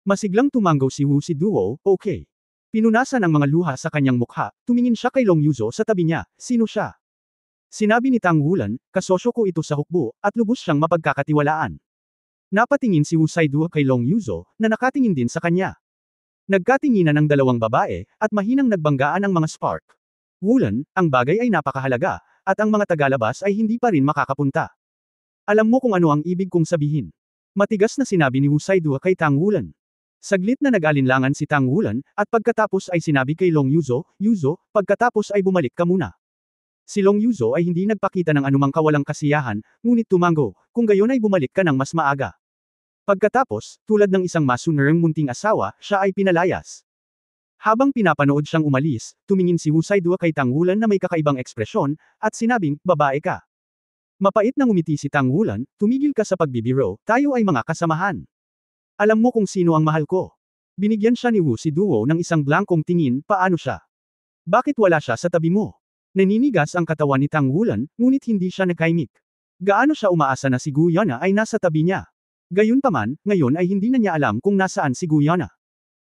Masiglang tumanggaw si Wu si Duo, okay. Pinunasan ang mga luha sa kanyang mukha, tumingin siya kay Long Yuzo sa tabi niya, sino siya? Sinabi ni Tang Wulan, kasosyo ko ito sa hukbo, at lubos siyang mapagkakatiwalaan. Napatingin si Wu Saiduo kay Long Yuzo, na nakatingin din sa kanya. Nagkatinginan ang dalawang babae, at mahinang nagbanggaan ang mga spark. Wulan, ang bagay ay napakahalaga, at ang mga tagalabas ay hindi pa rin makakapunta. Alam mo kung ano ang ibig kong sabihin. Matigas na sinabi ni Wu Saiduo kay Tang Wulan. Saglit na nag-alinlangan si Tang Wulan, at pagkatapos ay sinabi kay Long Yuzo, Yuzo, pagkatapos ay bumalik ka muna. Si Long Yuzo ay hindi nagpakita ng anumang kawalang kasiyahan, ngunit tumanggo, kung gayon ay bumalik ka ng mas maaga. Pagkatapos, tulad ng isang masunerang munting asawa, siya ay pinalayas. Habang pinapanood siyang umalis, tumingin si Wu Saiduo kay Tang Wulan na may kakaibang ekspresyon, at sinabing, babae ka. Mapait na ngumiti si Tang Wulan, tumigil ka sa pagbibiro, tayo ay mga kasamahan. Alam mo kung sino ang mahal ko. Binigyan siya ni Wu si Duo ng isang blankong tingin, paano siya? Bakit wala siya sa tabi mo? Naninigas ang katawan ni Tang Wulan, ngunit hindi siya nakaimik. Gaano siya umaasa na si Gu Yana ay nasa tabi niya. Gayunpaman, ngayon ay hindi na niya alam kung nasaan si Gu Yana.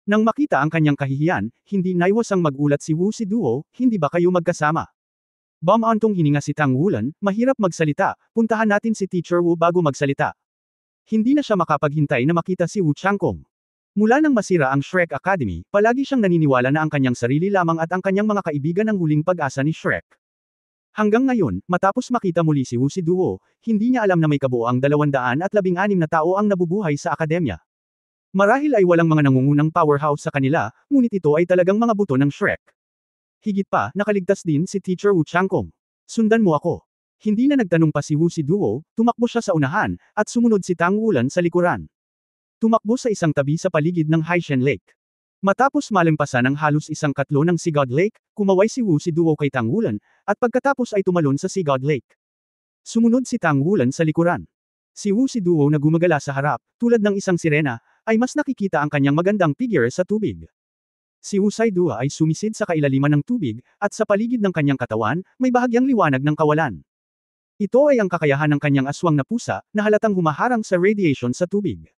Nang makita ang kanyang kahihiyan, hindi naiwasang magulat si Wu Siduo, hindi ba kayo magkasama? Bumantong hininga si Tang Wulan, mahirap magsalita, puntahan natin si Teacher Wu bago magsalita. Hindi na siya makapaghintay na makita si Wu Changkong. Mula nang masira ang Shrek Academy, palagi siyang naniniwala na ang kanyang sarili lamang at ang kanyang mga kaibigan ang huling pag-asa ni Shrek. Hanggang ngayon, matapos makita muli si Wu Siduo, hindi niya alam na may kabuoang 216 na tao ang nabubuhay sa akademya. Marahil ay walang mga nangungunang powerhouse sa kanila, ngunit ito ay talagang mga buto ng Shrek. Higit pa, nakaligtas din si Teacher Wu Changkong. Sundan mo ako. Hindi na nagtanong pa si Wu Siduo, tumakbo siya sa unahan, at sumunod si Tang Wulan sa likuran. Tumakbo sa isang tabi sa paligid ng Haishen Lake. Matapos malimpasan ang halos 1/4 ng Sigod Lake, kumaway si Wu Siduo kay Tang Wulan, at pagkatapos ay tumalon sa Sigod Lake. Sumunod si Tang Wulan sa likuran. Si Wu Siduo na gumagala sa harap, tulad ng isang sirena, ay mas nakikita ang kanyang magandang figure sa tubig. Si Wu Saidua ay sumisid sa kailaliman ng tubig, at sa paligid ng kanyang katawan, may bahagyang liwanag ng kawalan. Ito ay ang kakayahan ng kanyang aswang na pusa, na halatang humaharang sa radiation sa tubig.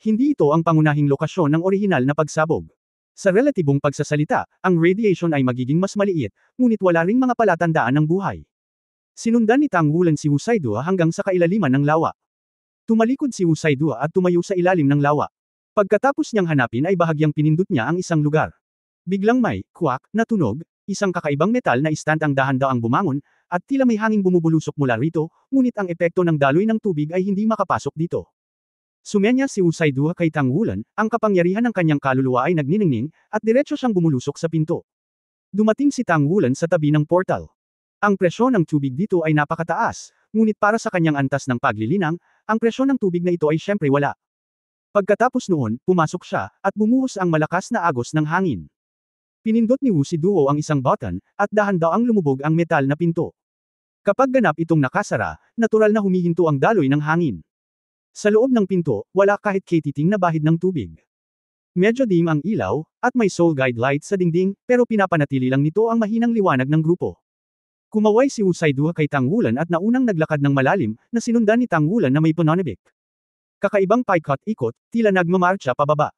Hindi ito ang pangunahing lokasyon ng orihinal na pagsabog. Sa relatibong pagsasalita, ang radiation ay magiging mas maliit, ngunit wala ring mga palatandaan ng buhay. Sinundan ni Tang Wulan si Wu Saidua hanggang sa kailaliman ng lawa. Tumalikod si Wu Saidua at tumayo sa ilalim ng lawa. Pagkatapos niyang hanapin ay bahagyang pinindot niya ang isang lugar. Biglang may, kwak, na tunog, isang kakaibang metal na istant ang dahan-daang bumangon, at tila may hanging bumubulusok mula rito, ngunit ang epekto ng daloy ng tubig ay hindi makapasok dito. Sumenya si Wu Saidua kay Tang Wulan, ang kapangyarihan ng kanyang kaluluwa ay nagniningning, at diretso siyang bumulusok sa pinto. Dumating si Tang Wulan sa tabi ng portal. Ang presyon ng tubig dito ay napakataas, ngunit para sa kanyang antas ng paglilinang, ang presyon ng tubig na ito ay syempre wala. Pagkatapos noon, pumasok siya, at bumuhos ang malakas na agos ng hangin. Pinindot ni Wu Siduo ang isang button, at dahan-daang lumubog ang metal na pinto. Kapag ganap itong nakasara, natural na humihinto ang daloy ng hangin. Sa loob ng pinto, wala kahit katiting na bahid ng tubig. Medyo dim ang ilaw, at may soul guide light sa dingding, pero pinapanatili lang nito ang mahinang liwanag ng grupo. Kumaway si Wu Saidua kay Tang Wulan at naunang naglakad ng malalim, na sinundan ni Tang Wulan na may pananabik. Kakaibang paikot-ikot, tila nagmamarcha pababa.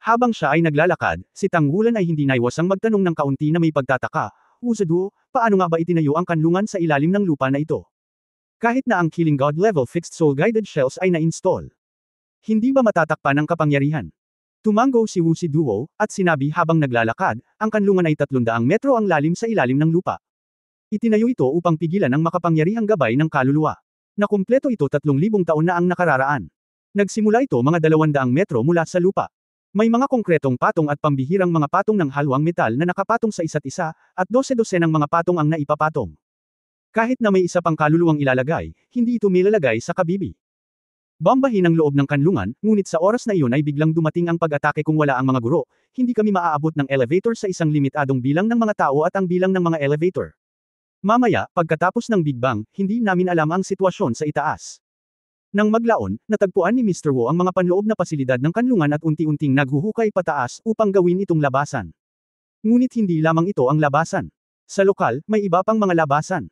Habang siya ay naglalakad, si Tang Wulan ay hindi naiwasang magtanong ng kaunti na may pagtataka, Wu Siduo, paano nga ba itinayo ang kanlungan sa ilalim ng lupa na ito? Kahit na ang Killing God level fixed soul guided shells ay na-install. Hindi ba matatakpan ng kapangyarihan? Tumango si Wu Siduo, at sinabi habang naglalakad, ang kanlungan ay 300 metro ang lalim sa ilalim ng lupa. Itinayo ito upang pigilan ang makapangyarihang gabay ng kaluluwa. Nakumpleto ito 3,000 taon na ang nakararaan. Nagsimula ito mga 200 metro mula sa lupa. May mga konkretong patong at pambihirang mga patong ng halwang metal na nakapatong sa isa't isa, at 12 ng mga patong ang naipapatong. Kahit na may isa pang kaluluwang ilalagay, hindi ito milalagay sa kabibi. Bombahin ang loob ng kanlungan, ngunit sa oras na iyon ay biglang dumating ang pag-atake kung wala ang mga guro, hindi kami maaabot ng elevator sa isang limitadong bilang ng mga tao at ang bilang ng mga elevator. Mamaya, pagkatapos ng Big Bang, hindi namin alam ang sitwasyon sa itaas. Nang maglaon, natagpuan ni Mr. Wu ang mga panloob na pasilidad ng kanlungan at unti-unting naghuhukay pataas upang gawin itong labasan. Ngunit hindi lamang ito ang labasan. Sa lokal, may iba pang mga labasan.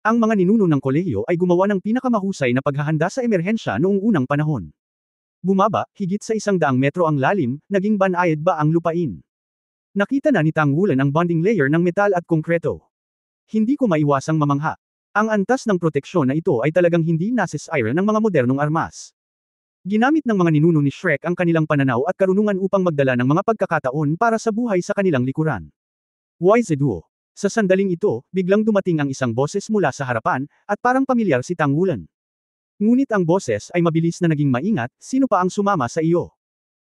Ang mga ninuno ng kolehiyo ay gumawa ng pinakamahusay na paghahanda sa emerhensya noong unang panahon. Bumaba, higit sa 100 metro ang lalim, naging banayad ba ang lupain. Nakita na ni Tang Wulan ang bonding layer ng metal at konkreto. Hindi ko maiwasang mamangha. Ang antas ng proteksyon na ito ay talagang hindi nasisira ng mga modernong armas. Ginamit ng mga ninuno ni Shrek ang kanilang pananaw at karunungan upang magdala ng mga pagkakataon para sa buhay sa kanilang likuran. Wise Duo. Sa sandaling ito, biglang dumating ang isang boses mula sa harapan, at parang pamilyar si Tang Wulan. Ngunit ang boses ay mabilis na naging maingat, sino pa ang sumama sa iyo?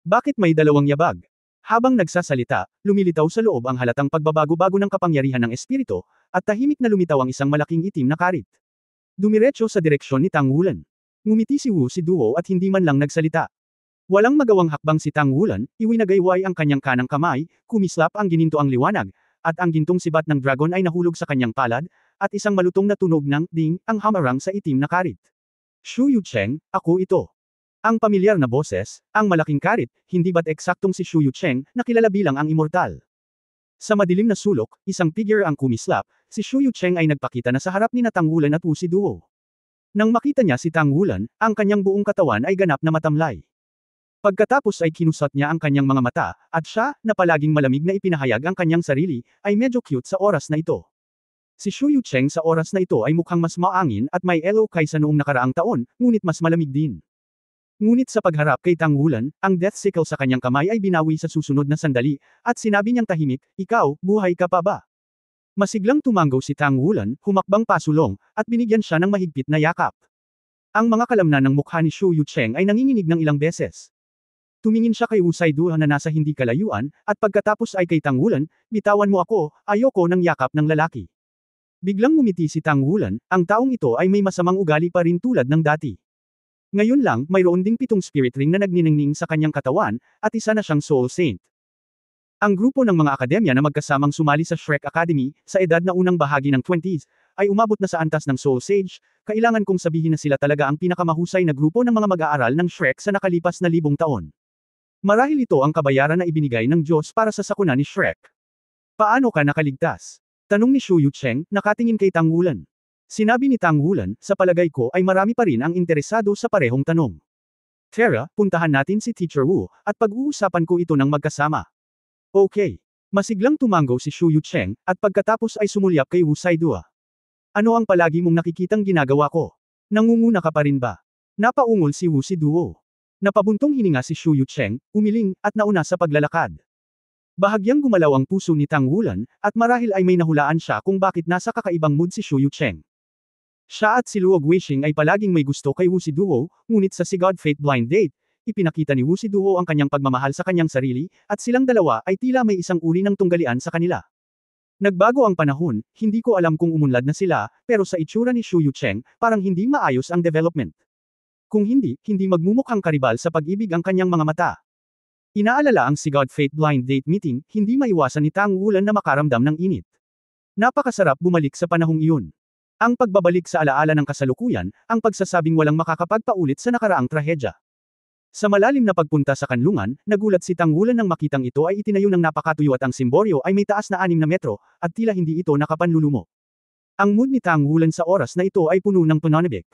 Bakit may dalawang yabag? Habang nagsasalita, lumilitaw sa loob ang halatang pagbabago-bago ng kapangyarihan ng espiritu, at tahimik na lumitaw ang isang malaking itim na karit. Dumiretso sa direksyon ni Tang Wulan. Ngumiti si Wu Siduo at hindi man lang nagsalita. Walang magawang hakbang si Tang Wulan, iwinagayway ang kanyang kanang kamay, kumislap ang gininto ang liwanag, at ang gintong sibat ng dragon ay nahulog sa kanyang palad, at isang malutong na tunog ng ding ang hamarang sa itim na karit. Shu Yucheng, ako ito. Ang pamilyar na boses, ang malaking karit, hindi ba't eksaktong si Shu Yucheng, na kilala bilang ang immortal. Sa madilim na sulok, isang figure ang kumislap, si Shu Yucheng ay nagpakita na sa harap ni Tang Wulan at Wu Siduo. Nang makita niya si Tang Wulan, ang kanyang buong katawan ay ganap na matamlay. Pagkatapos ay kinusot niya ang kanyang mga mata, at siya, na palaging malamig na ipinahayag ang kanyang sarili, ay medyo cute sa oras na ito. Si Shu Yucheng sa oras na ito ay mukhang mas maangin at may elo kaysa noong nakaraang taon, ngunit mas malamig din. Ngunit sa pagharap kay Tang Wulan, ang death sickle sa kanyang kamay ay binawi sa susunod na sandali, at sinabi niyang tahimik, "Ikaw, buhay ka pa ba?" Masiglang tumanggaw si Tang Wulan, humakbang pasulong, at binigyan siya ng mahigpit na yakap. Ang mga kalamnan ng mukha ni Shu Yucheng ay nanginginig ng ilang beses. Tumingin siya kay Wu Saiduo na nasa hindi kalayuan, at pagkatapos ay kay Tang Wulan, "Bitawan mo ako, ayoko ng yakap ng lalaki." Biglang ngumiti si Tang Wulan, ang taong ito ay may masamang ugali pa rin tulad ng dati. Ngayon lang, mayroon ding 7 spirit ring na nagniningning sa kanyang katawan, at isa na siyang Soul Saint. Ang grupo ng mga akademya na magkasamang sumali sa Shrek Academy, sa edad na unang bahagi ng 20s, ay umabot na sa antas ng Soul Sage. Kailangan kong sabihin na sila talaga ang pinakamahusay na grupo ng mga mag-aaral ng Shrek sa nakalipas na 1,000 taon. Marahil ito ang kabayaran na ibinigay ng Diyos para sa sakuna ni Shrek. Paano ka nakaligtas? Tanong ni Shu Yucheng, nakatingin kay Tang Wulan. Sinabi ni Tang Wulan, sa palagay ko ay marami pa rin ang interesado sa parehong tanong. Tara, puntahan natin si Teacher Wu, at pag-uusapan ko ito ng magkasama. Okay. Masiglang tumanggaw si Shu Yucheng, at pagkatapos ay sumulyap kay Wu Saiduo. Ano ang palagi mong nakikitang ginagawa ko? Nangunguna ka pa rin ba? Napaungol si Wu Siduo. Napabuntong hininga si Shu Yucheng, umiling, at nauna sa paglalakad. Bahagyang gumalaw ang puso ni Tang Wulan, at marahil ay may nahulaan siya kung bakit nasa kakaibang mood si Shu Yucheng. Siya at si Luo Guixing ay palaging may gusto kay Wu Siduo, ngunit sa Si God Fate Blind Date, ipinakita ni Wu Siduo ang kanyang pagmamahal sa kanyang sarili, at silang dalawa ay tila may isang uri ng tunggalian sa kanila. Nagbago ang panahon, hindi ko alam kung umunlad na sila, pero sa itsura ni Shu Yucheng, parang hindi maayos ang development. Kung hindi magmumukhang karibal sa pag-ibig ang kanyang mga mata. Inaalala ang Si God Fate Blind Date meeting, hindi maiwasan ni Tang Wulan na makaramdam ng init. Napakasarap bumalik sa panahong iyon. Ang pagbabalik sa alaala ng kasalukuyan, ang pagsasabing walang makakapagpaulit sa nakaraang trahedya. Sa malalim na pagpunta sa kanlungan, nagulat si Tang Wulan nang makitang ito ay itinayo ng napakatuyo at ang simboryo ay may taas na 6 na metro, at tila hindi ito nakapanlulumo. Ang mood ni Tang Wulan sa oras na ito ay puno ng pananabik.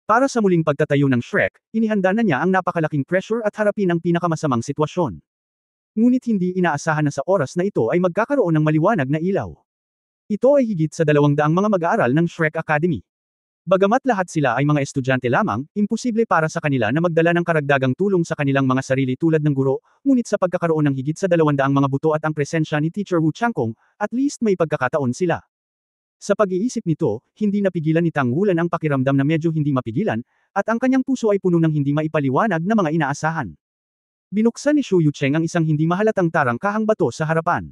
Para sa muling pagtatayo ng Shrek, inihanda na niya ang napakalaking pressure at harapin ang pinakamasamang sitwasyon. Ngunit hindi inaasahan na sa oras na ito ay magkakaroon ng maliwanag na ilaw. Ito ay higit sa 200 mga mag-aaral ng Shrek Academy. Bagamat lahat sila ay mga estudyante lamang, imposible para sa kanila na magdala ng karagdagang tulong sa kanilang mga sarili tulad ng guro, ngunit sa pagkakaroon ng higit sa 200 mga buto at ang presensya ni Teacher Wu Changkong, at least may pagkakataon sila. Sa pag-iisip nito, hindi napigilan ni Tang Wulan ang pakiramdam na medyo hindi mapigilan, at ang kanyang puso ay puno ng hindi maipaliwanag na mga inaasahan. Binuksan ni Shu Yucheng ang isang hindi mahalatang tarangkahang bato sa harapan.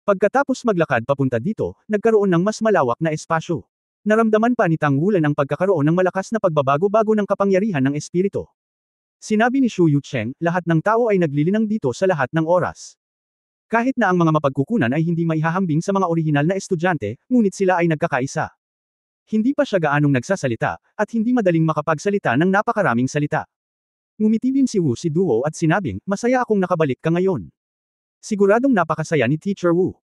Pagkatapos maglakad papunta dito, nagkaroon ng mas malawak na espasyo. Naramdaman pa ni Tang Wulan ang pagkakaroon ng malakas na pagbabago-bago ng kapangyarihan ng espiritu. Sinabi ni Shu Yucheng, lahat ng tao ay naglilinang dito sa lahat ng oras. Kahit na ang mga mapagkukunan ay hindi maihahambing sa mga orihinal na estudyante, ngunit sila ay nagkakaisa. Hindi pa siya gaanong nagsasalita, at hindi madaling makapagsalita ng napakaraming salita. Ngumiti din si Wu Siduo at sinabing, masaya akong nakabalik ka ngayon. Siguradong napakasaya ni Teacher Wu.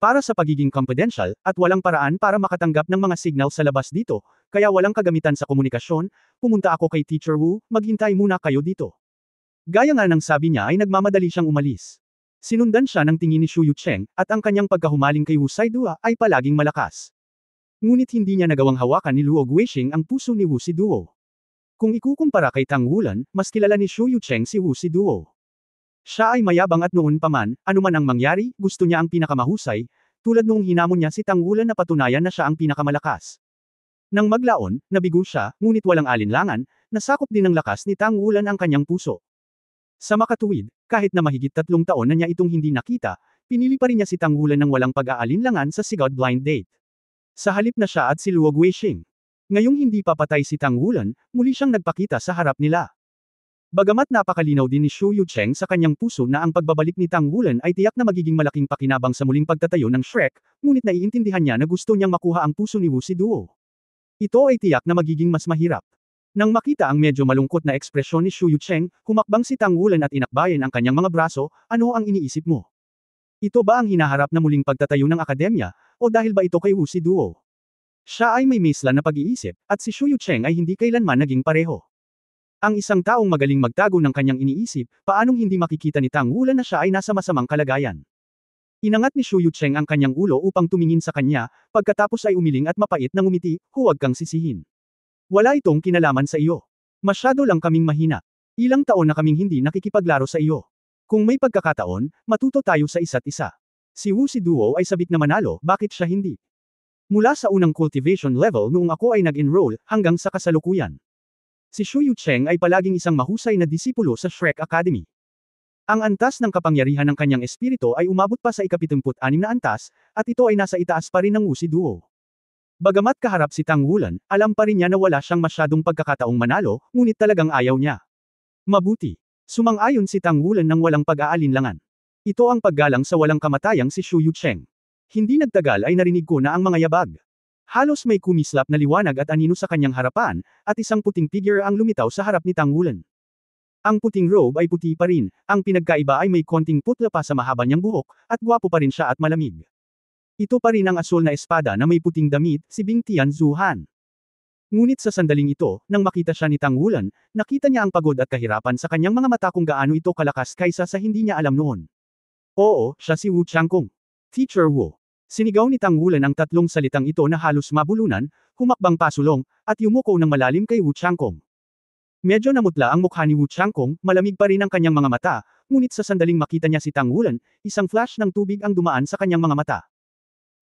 Para sa pagiging confidential, at walang paraan para makatanggap ng mga signal sa labas dito, kaya walang kagamitan sa komunikasyon, pumunta ako kay Teacher Wu, maghintay muna kayo dito. Gaya nga ng sabi niya ay nagmamadali siyang umalis. Sinundan siya ng tingin ni Shu Yucheng, at ang kanyang pagkahumaling kay Wu Saiduo ay palaging malakas. Ngunit hindi niya nagawang hawakan ni Luo Guixing ang puso ni Wu Siduo. Kung ikukumpara kay Tang Wulan, mas kilala ni Shu Yucheng si Wu Siduo. Siya ay mayabang at noon pa man, anuman ang mangyari, gusto niya ang pinakamahusay, tulad noong hinamon niya si Tang Wulan na patunayan na siya ang pinakamalakas. Nang maglaon, nabigo siya, ngunit walang alinlangan, nasakop din ng lakas ni Tang Wulan ang kanyang puso. Sa makatuwid, kahit na mahigit 3 taon na niya itong hindi nakita, pinili pa rin niya si Tang Wulan ng walang pag-aalinlangan sa Si God Blind Date. Sa halip na siya at si Luo Guixing. Ngayong hindi papatay si Tang Wulan, muli siyang nagpakita sa harap nila. Bagamat napakalinaw din ni Shu Yucheng sa kanyang puso na ang pagbabalik ni Tang Wulan ay tiyak na magiging malaking pakinabang sa muling pagtatayo ng Shrek, ngunit naiintindihan niya na gusto niyang makuha ang puso ni Wu Siduo. Ito ay tiyak na magiging mas mahirap. Nang makita ang medyo malungkot na ekspresyon ni Shu Yucheng, humakbang si Tang Wulan at inakbayan ang kanyang mga braso, ano ang iniisip mo? Ito ba ang hinaharap na muling pagtatayo ng akademya, o dahil ba ito kay Wu Si Duo? Siya ay may maisla na pag-iisip, at si Shu Yucheng ay hindi kailanman naging pareho. Ang isang taong magaling magtago ng kanyang iniisip, paanong hindi makikita ni Tang Wulan na siya ay nasa masamang kalagayan? Inangat ni Shu Yucheng ang kanyang ulo upang tumingin sa kanya, pagkatapos ay umiling at mapait na ngumiti, huwag kang sisihin. Wala itong kinalaman sa iyo. Masyado lang kaming mahina. Ilang taon na kaming hindi nakikipaglaro sa iyo. Kung may pagkakataon, matuto tayo sa isa't isa. Si Wu Si Duo ay sabik na manalo, bakit siya hindi? Mula sa unang cultivation level noong ako ay nag-enroll, hanggang sa kasalukuyan. Si Shu Yucheng ay palaging isang mahusay na disipulo sa Shrek Academy. Ang antas ng kapangyarihan ng kanyang espiritu ay umabot pa sa ika-76 na antas, at ito ay nasa itaas pa rin ng Wu Si Duo. Bagamat kaharap si Tang Wulan, alam pa rin niya na wala siyang masyadong pagkakataong manalo, ngunit talagang ayaw niya. Mabuti. Sumang-ayon si Tang Wulan ng walang pag-aalinlangan. Ito ang paggalang sa walang kamatayang si Shu Yucheng. Hindi nagtagal ay narinig ko na ang mga yabag. Halos may kumislap na liwanag at anino sa kanyang harapan, at isang puting figure ang lumitaw sa harap ni Tang Wulan. Ang puting robe ay puti pa rin, ang pinagkaiba ay may konting putla pa sa mahaba niyang buhok, at gwapo pa rin siya at malamig. Ito pa rin ang asul na espada na may puting damit, si Bing Tianzuhan. Ngunit sa sandaling ito, nang makita siya ni Tang Wulan, nakita niya ang pagod at kahirapan sa kanyang mga mata kung gaano ito kalakas kaysa sa hindi niya alam noon. Oo, siya si Wu Changkong. Teacher Wu. Sinigaw ni Tang Wulan ang tatlong salitang ito na halos mabulunan, humakbang pasulong, at yumuko ng malalim kay Wu Changkong. Medyo namutla ang mukha ni Wu Changkong, malamig pa rin ang kanyang mga mata, ngunit sa sandaling makita niya si Tang Wulan, isang flash ng tubig ang dumaan sa kanyang mga mata.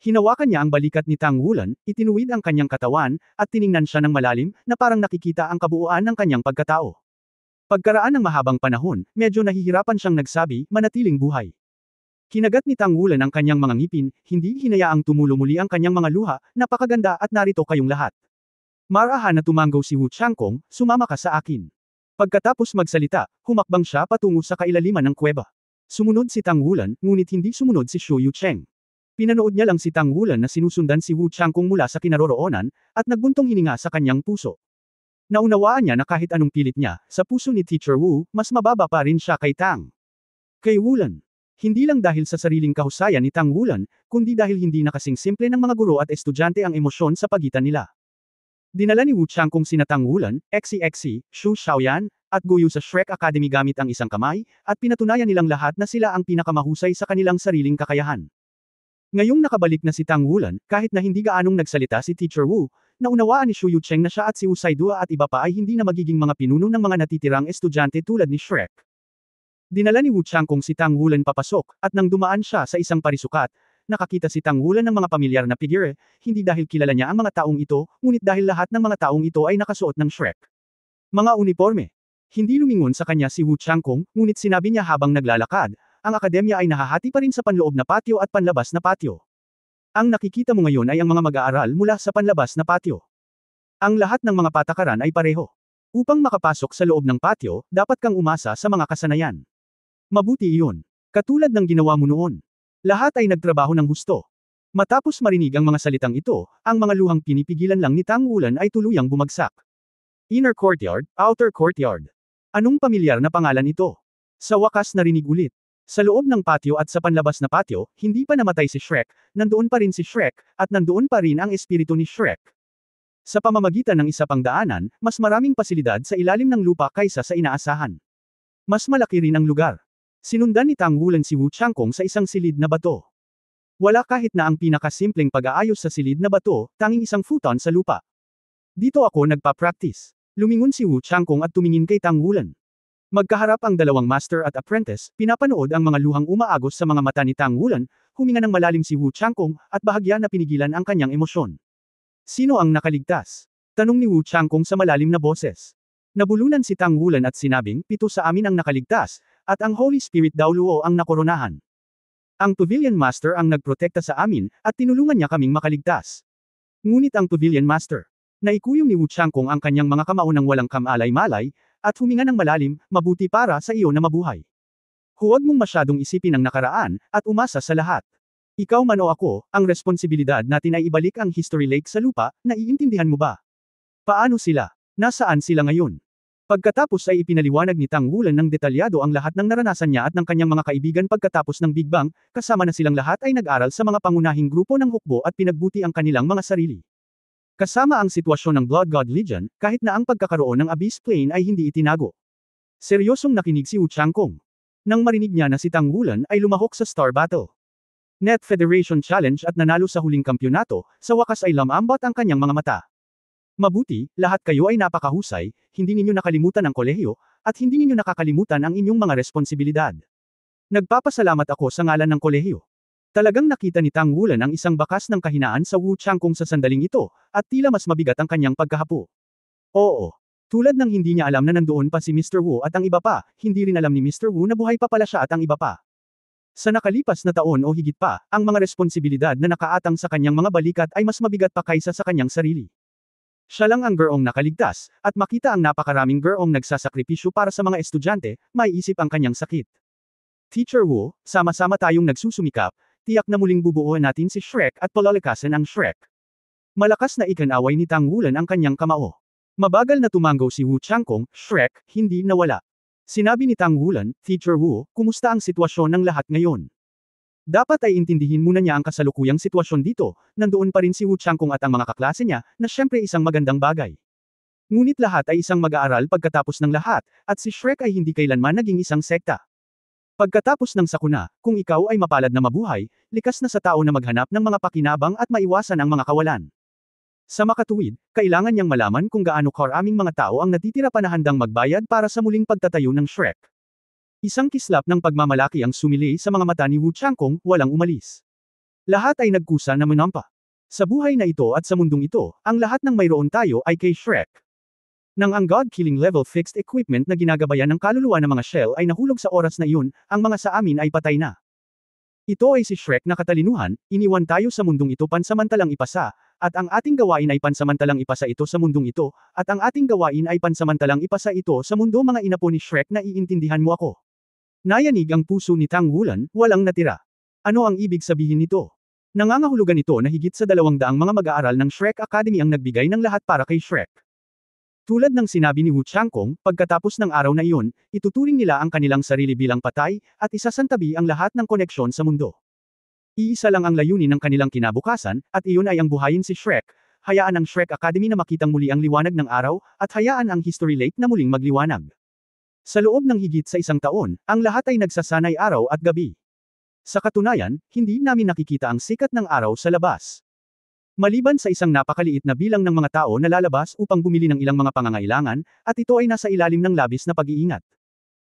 Hinawakan niya ang balikat ni Tang Wulan, itinuwid ang kanyang katawan, at tiningnan siya ng malalim, na parang nakikita ang kabuuan ng kanyang pagkatao. Pagkaraan ng mahabang panahon, medyo nahihirapan siyang nagsabi, manatiling buhay. Kinagat ni Tang Wulan ang kanyang mga ngipin, hindi hinayaang tumulo muli ang kanyang mga luha, napakaganda at narito kayong lahat. Marahan na tumanggaw si Wu Changkong, sumama ka sa akin. Pagkatapos magsalita, humakbang siya patungo sa kailaliman ng kuweba. Sumunod si Tang Wulan, ngunit hindi sumunod si Shu Yucheng. Pinanood niya lang si Tang Wulan na sinusundan si Wu Changkong mula sa kinaroroonan, at nagbuntong hininga sa kanyang puso. Naunawaan niya na kahit anong pilit niya, sa puso ni Teacher Wu, mas mababa pa rin siya kay Tang. Kay Wulan. Hindi lang dahil sa sariling kahusayan ni Tang Wulan, kundi dahil hindi na kasing simple ng mga guro at estudyante ang emosyon sa pagitan nila. Dinala ni Wu Changkong sina Tang Wulan, Xi, Shu Xiaoyan, at Guyu sa Shrek Academy gamit ang isang kamay, at pinatunayan nilang lahat na sila ang pinakamahusay sa kanilang sariling kakayahan. Ngayong nakabalik na si Tang Wulan, kahit na hindi gaanong nagsalita si Teacher Wu, naunawaan ni Shu Yucheng na siya at si Wu Saidua at iba pa ay hindi na magiging mga pinuno ng mga natitirang estudyante tulad ni Shrek. Dinala ni Wu Changkong si Tang Wulan papasok, at nang dumaan siya sa isang parisukat, nakakita si Tang Wulan ng mga pamilyar na figure, hindi dahil kilala niya ang mga taong ito, ngunit dahil lahat ng mga taong ito ay nakasuot ng Shrek. Mga uniforme. Hindi lumingon sa kanya si Wu Changkong, ngunit sinabi niya habang naglalakad, ang akademya ay nahahati pa rin sa panloob na patio at panlabas na patio. Ang nakikita mo ngayon ay ang mga mag-aaral mula sa panlabas na patio. Ang lahat ng mga patakaran ay pareho. Upang makapasok sa loob ng patio, dapat kang umasa sa mga kasanayan. Mabuti iyon. Katulad ng ginawa mo noon. Lahat ay nagtrabaho ng husto. Matapos marinig ang mga salitang ito, ang mga luhang pinipigilan lang ni Tang Wulan ay tuluyang bumagsak. Inner courtyard, outer courtyard. Anong pamilyar na pangalan ito? Sa wakas narinig ulit. Sa loob ng patio at sa panlabas na patio, hindi pa namatay si Shrek, nandoon pa rin si Shrek, at nandoon pa rin ang espiritu ni Shrek. Sa pamamagitan ng isa pang daanan, mas maraming pasilidad sa ilalim ng lupa kaysa sa inaasahan. Mas malaki rin ang lugar. Sinundan ni Tang Wulan si Wu Changkong sa isang silid na bato. Wala kahit na ang pinakasimpleng pag-aayos sa silid na bato, tanging isang futon sa lupa. Dito ako nagpa-practice. Lumingon si Wu Changkong at tumingin kay Tang Wulan. Magkaharap ang dalawang master at apprentice, pinapanood ang mga luhang umaagos sa mga mata ni Tang Wulan, huminga ng malalim si Wu Changkong, at bahagya na pinigilan ang kanyang emosyon. Sino ang nakaligtas? Tanong ni Wu Changkong sa malalim na boses. Nabulunan si Tang Wulan at sinabing, 7 sa amin ang nakaligtas, at ang Holy Spirit daw Luo ang nakoronahan. Ang Pavilion Master ang nagprotekta sa amin, at tinulungan niya kaming makaligtas. Ngunit ang Pavilion Master, naikuyong ni Wu Changkong ang kanyang mga kamao ng walang kamalay-malay, at huminga ng malalim, mabuti para sa iyo na mabuhay. Huwag mong masyadong isipin ang nakaraan, at umasa sa lahat. Ikaw man o ako, ang responsibilidad natin ay ibalik ang History Lake sa lupa, naiintindihan mo ba? Paano sila? Nasaan sila ngayon? Pagkatapos ay ipinaliwanag ni Tang Wulan ng detalyado ang lahat ng naranasan niya at ng kanyang mga kaibigan pagkatapos ng Big Bang, kasama na silang lahat ay nag-aral sa mga pangunahing grupo ng hukbo at pinagbuti ang kanilang mga sarili. Kasama ang sitwasyon ng Blood God Legion, kahit na ang pagkakaroon ng Abyss Plane ay hindi itinago. Seryosong nakinig si Wu Changkong. Nang marinig niya na si Tang Wulan ay lumahok sa Star Battle Net Federation Challenge at nanalo sa huling kampyonato, sa wakas ay lamambot ang kanyang mga mata. Mabuti, lahat kayo ay napakahusay, hindi ninyo nakalimutan ang kolehiyo, at hindi ninyo nakakalimutan ang inyong mga responsibilidad. Nagpapasalamat ako sa ngalan ng kolehiyo. Talagang nakita ni Tang Wulan ang isang bakas ng kahinaan sa Wu Changkong sa sandaling ito, at tila mas mabigat ang kanyang pagkahapo. Oo. Tulad ng hindi niya alam na nandoon pa si Mr. Wu at ang iba pa, hindi rin alam ni Mr. Wu na buhay pa pala siya at ang iba pa. Sa nakalipas na taon o higit pa, ang mga responsibilidad na nakaatang sa kanyang mga balikat ay mas mabigat pa kaysa sa kanyang sarili. Siya lang ang gurong nakaligtas, at makita ang napakaraming gurong nagsasakripisyo para sa mga estudyante, maiisip ang kanyang sakit. Teacher Wu, sama-sama tayong nagsusumikap, tiyak na muling bubuuan natin si Shrek at palalakasan ang Shrek. Malakas na ikanaway ni Tang Wulan ang kanyang kamao. Mabagal na tumanggaw si Wu Changkong, Shrek, hindi nawala. Sinabi ni Tang Wulan, Teacher Wu, kumusta ang sitwasyon ng lahat ngayon? Dapat ay intindihin muna niya ang kasalukuyang sitwasyon dito, nandoon pa rin si Wu Changkong at ang mga kaklase niya, na syempre isang magandang bagay. Ngunit lahat ay isang mag-aaral pagkatapos ng lahat, at si Shrek ay hindi kailanman naging isang sekta. Pagkatapos ng sakuna, kung ikaw ay mapalad na mabuhay, likas na sa tao na maghanap ng mga pakinabang at maiwasan ang mga kawalan. Sa makatuwid, kailangan niyang malaman kung gaano karaming mga tao ang natitira pa na handang magbayad para sa muling pagtatayo ng Shrek. Isang kislap ng pagmamalaki ang sumili sa mga mata ni Wu Changkong, walang umalis. Lahat ay nagkusa na manampa. Sa buhay na ito at sa mundong ito, ang lahat ng mayroon tayo ay kay Shrek. Nang ang God-killing level fixed equipment na ginagabayan ng kaluluwa ng mga shell ay nahulog sa oras na iyon, ang mga sa amin ay patay na. Ito ay si Shrek na katalinuhan, iniwan tayo sa mundong ito pansamantalang ipasa, at ang ating gawain ay pansamantalang ipasa ito sa mundong ito, at ang ating gawain ay pansamantalang ipasa ito sa mundo mga inapo ni Shrek na iintindihan mo ako. Nayanig ang puso ni Tang Wulan, walang natira. Ano ang ibig sabihin nito? Nangangahulugan ito na higit sa 200 mga mag-aaral ng Shrek Academy ang nagbigay ng lahat para kay Shrek. Tulad ng sinabi ni Wu Changkong, pagkatapos ng araw na iyon, ituturing nila ang kanilang sarili bilang patay, at isasantabi ang lahat ng koneksyon sa mundo. Iisa lang ang layunin ng kanilang kinabukasan, at iyon ay ang buhayin si Shrek, hayaan ang Shrek Academy na makitang muli ang liwanag ng araw, at hayaan ang History Lake na muling magliwanag. Sa loob ng higit sa isang taon, ang lahat ay nagsasanay araw at gabi. Sa katunayan, hindi namin nakikita ang sikat ng araw sa labas. Maliban sa isang napakaliit na bilang ng mga tao na lalabas upang bumili ng ilang mga pangangailangan, at ito ay nasa ilalim ng labis na pag-iingat.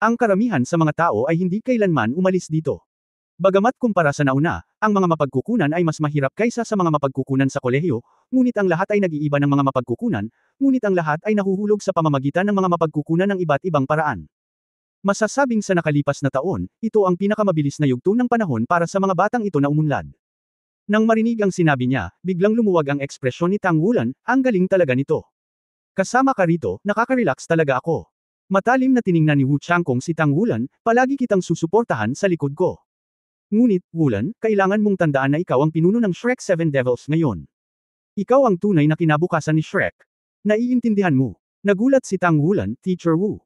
Ang karamihan sa mga tao ay hindi kailanman umalis dito. Bagamat kumpara sa nauna, ang mga mapagkukunan ay mas mahirap kaysa sa mga mapagkukunan sa kolehiyo, ngunit ang lahat ay nag-iiba ng mga mapagkukunan, ngunit ang lahat ay nahuhulog sa pamamagitan ng mga mapagkukunan ng iba't ibang paraan. Masasabing sa nakalipas na taon, ito ang pinakamabilis na yugto ng panahon para sa mga batang ito na umunlad. Nang marinig ang sinabi niya, biglang lumuwag ang ekspresyon ni Tang Wulan, ang galing talaga nito. Kasama ka rito, nakaka-relax talaga ako. Matalim na tiningnan ni Wu Changkong si Tang Wulan, palagi kitang susuportahan sa likod ko. Ngunit, Wulan, kailangan mong tandaan na ikaw ang pinuno ng Shrek 7 Devils ngayon. Ikaw ang tunay na kinabukasan ni Shrek. Naiintindihan mo. Nagulat si Tang Wulan, Teacher Wu.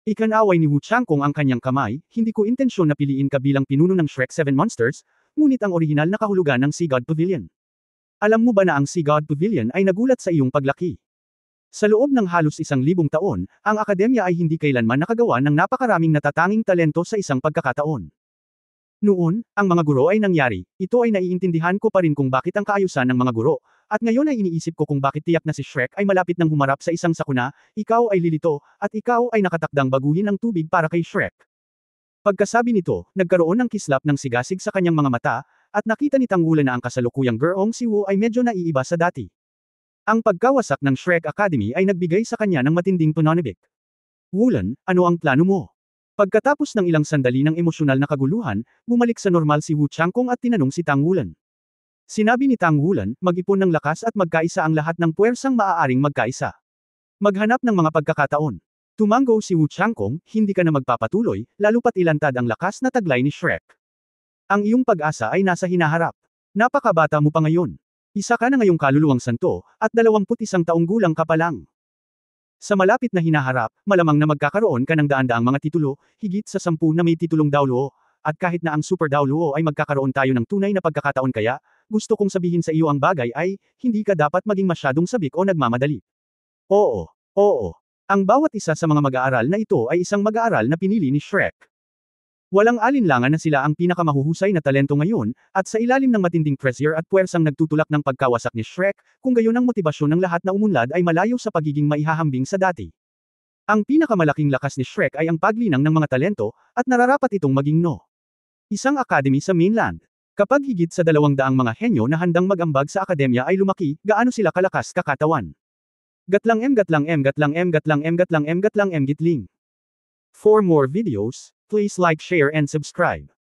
Ikanaway ni Wu Changkong ang kanyang kamay, hindi ko intensyon na piliin ka bilang pinuno ng Shrek 7 Monsters, ngunit ang orihinal na kahulugan ng Sea God Pavilion. Alam mo ba na ang Sea God Pavilion ay nagulat sa iyong paglaki? Sa loob ng halos 1,000 taon, ang akademya ay hindi kailanman nakagawa ng napakaraming natatanging talento sa isang pagkakataon. Noon, ang mga guro ay nangyari, ito ay naiintindihan ko pa rin kung bakit ang kaayusan ng mga guro, at ngayon ay iniisip ko kung bakit tiyak na si Shrek ay malapit nang humarap sa isang sakuna, ikaw ay lilito, at ikaw ay nakatakdang baguhin ang tubig para kay Shrek. Pagkasabi nito, nagkaroon ng kislap ng sigasig sa kanyang mga mata, at nakita ni Tang Wulan na ang kasalukuyang gurong si Wu ay medyo naiiba sa dati. Ang pagkawasak ng Shrek Academy ay nagbigay sa kanya ng matinding pananabik. Wulan, ano ang plano mo? Pagkatapos ng ilang sandali ng emosyonal na kaguluhan, bumalik sa normal si Wu Changkong at tinanong si Tang Wulan. Sinabi ni Tang Wulan, mag-ipon ng lakas at magkaisa ang lahat ng puwersang maaaring magkaisa. Maghanap ng mga pagkakataon. Tumanggo si Wu Changkong, hindi ka na magpapatuloy, lalo pat ilantad ang lakas na taglay ni Shrek. Ang iyong pag-asa ay nasa hinaharap. Napakabata mo pa ngayon. Isa ka na ngayong kaluluwang santo, at 21 taong gulang ka pa lang. Sa malapit na hinaharap, malamang na magkakaroon ka ng daan-daang mga titulo, higit sa 10 na may titulong Daoluo, at kahit na ang Super Daoluo ay magkakaroon tayo ng tunay na pagkakataon kaya, gusto kong sabihin sa iyo ang bagay ay, hindi ka dapat maging masyadong sabik o nagmamadali. Oo, oo. Ang bawat isa sa mga mag-aaral na ito ay isang mag-aaral na pinili ni Shrek. Walang alinlangan na sila ang pinakamahuhusay na talento ngayon, at sa ilalim ng matinding pressure at puwersang nagtutulak ng pagkawasak ni Shrek, kung gayon ang motibasyon ng lahat na umunlad ay malayo sa pagiging maihahambing sa dati. Ang pinakamalaking lakas ni Shrek ay ang paglinang ng mga talento, at nararapat itong maging isang academy sa mainland. Kapag higit sa 200 mga henyo na handang mag-ambag sa akademya ay lumaki, gaano sila kalakas kakatawan? Gatlang gitling. For more videos, please like, share and subscribe.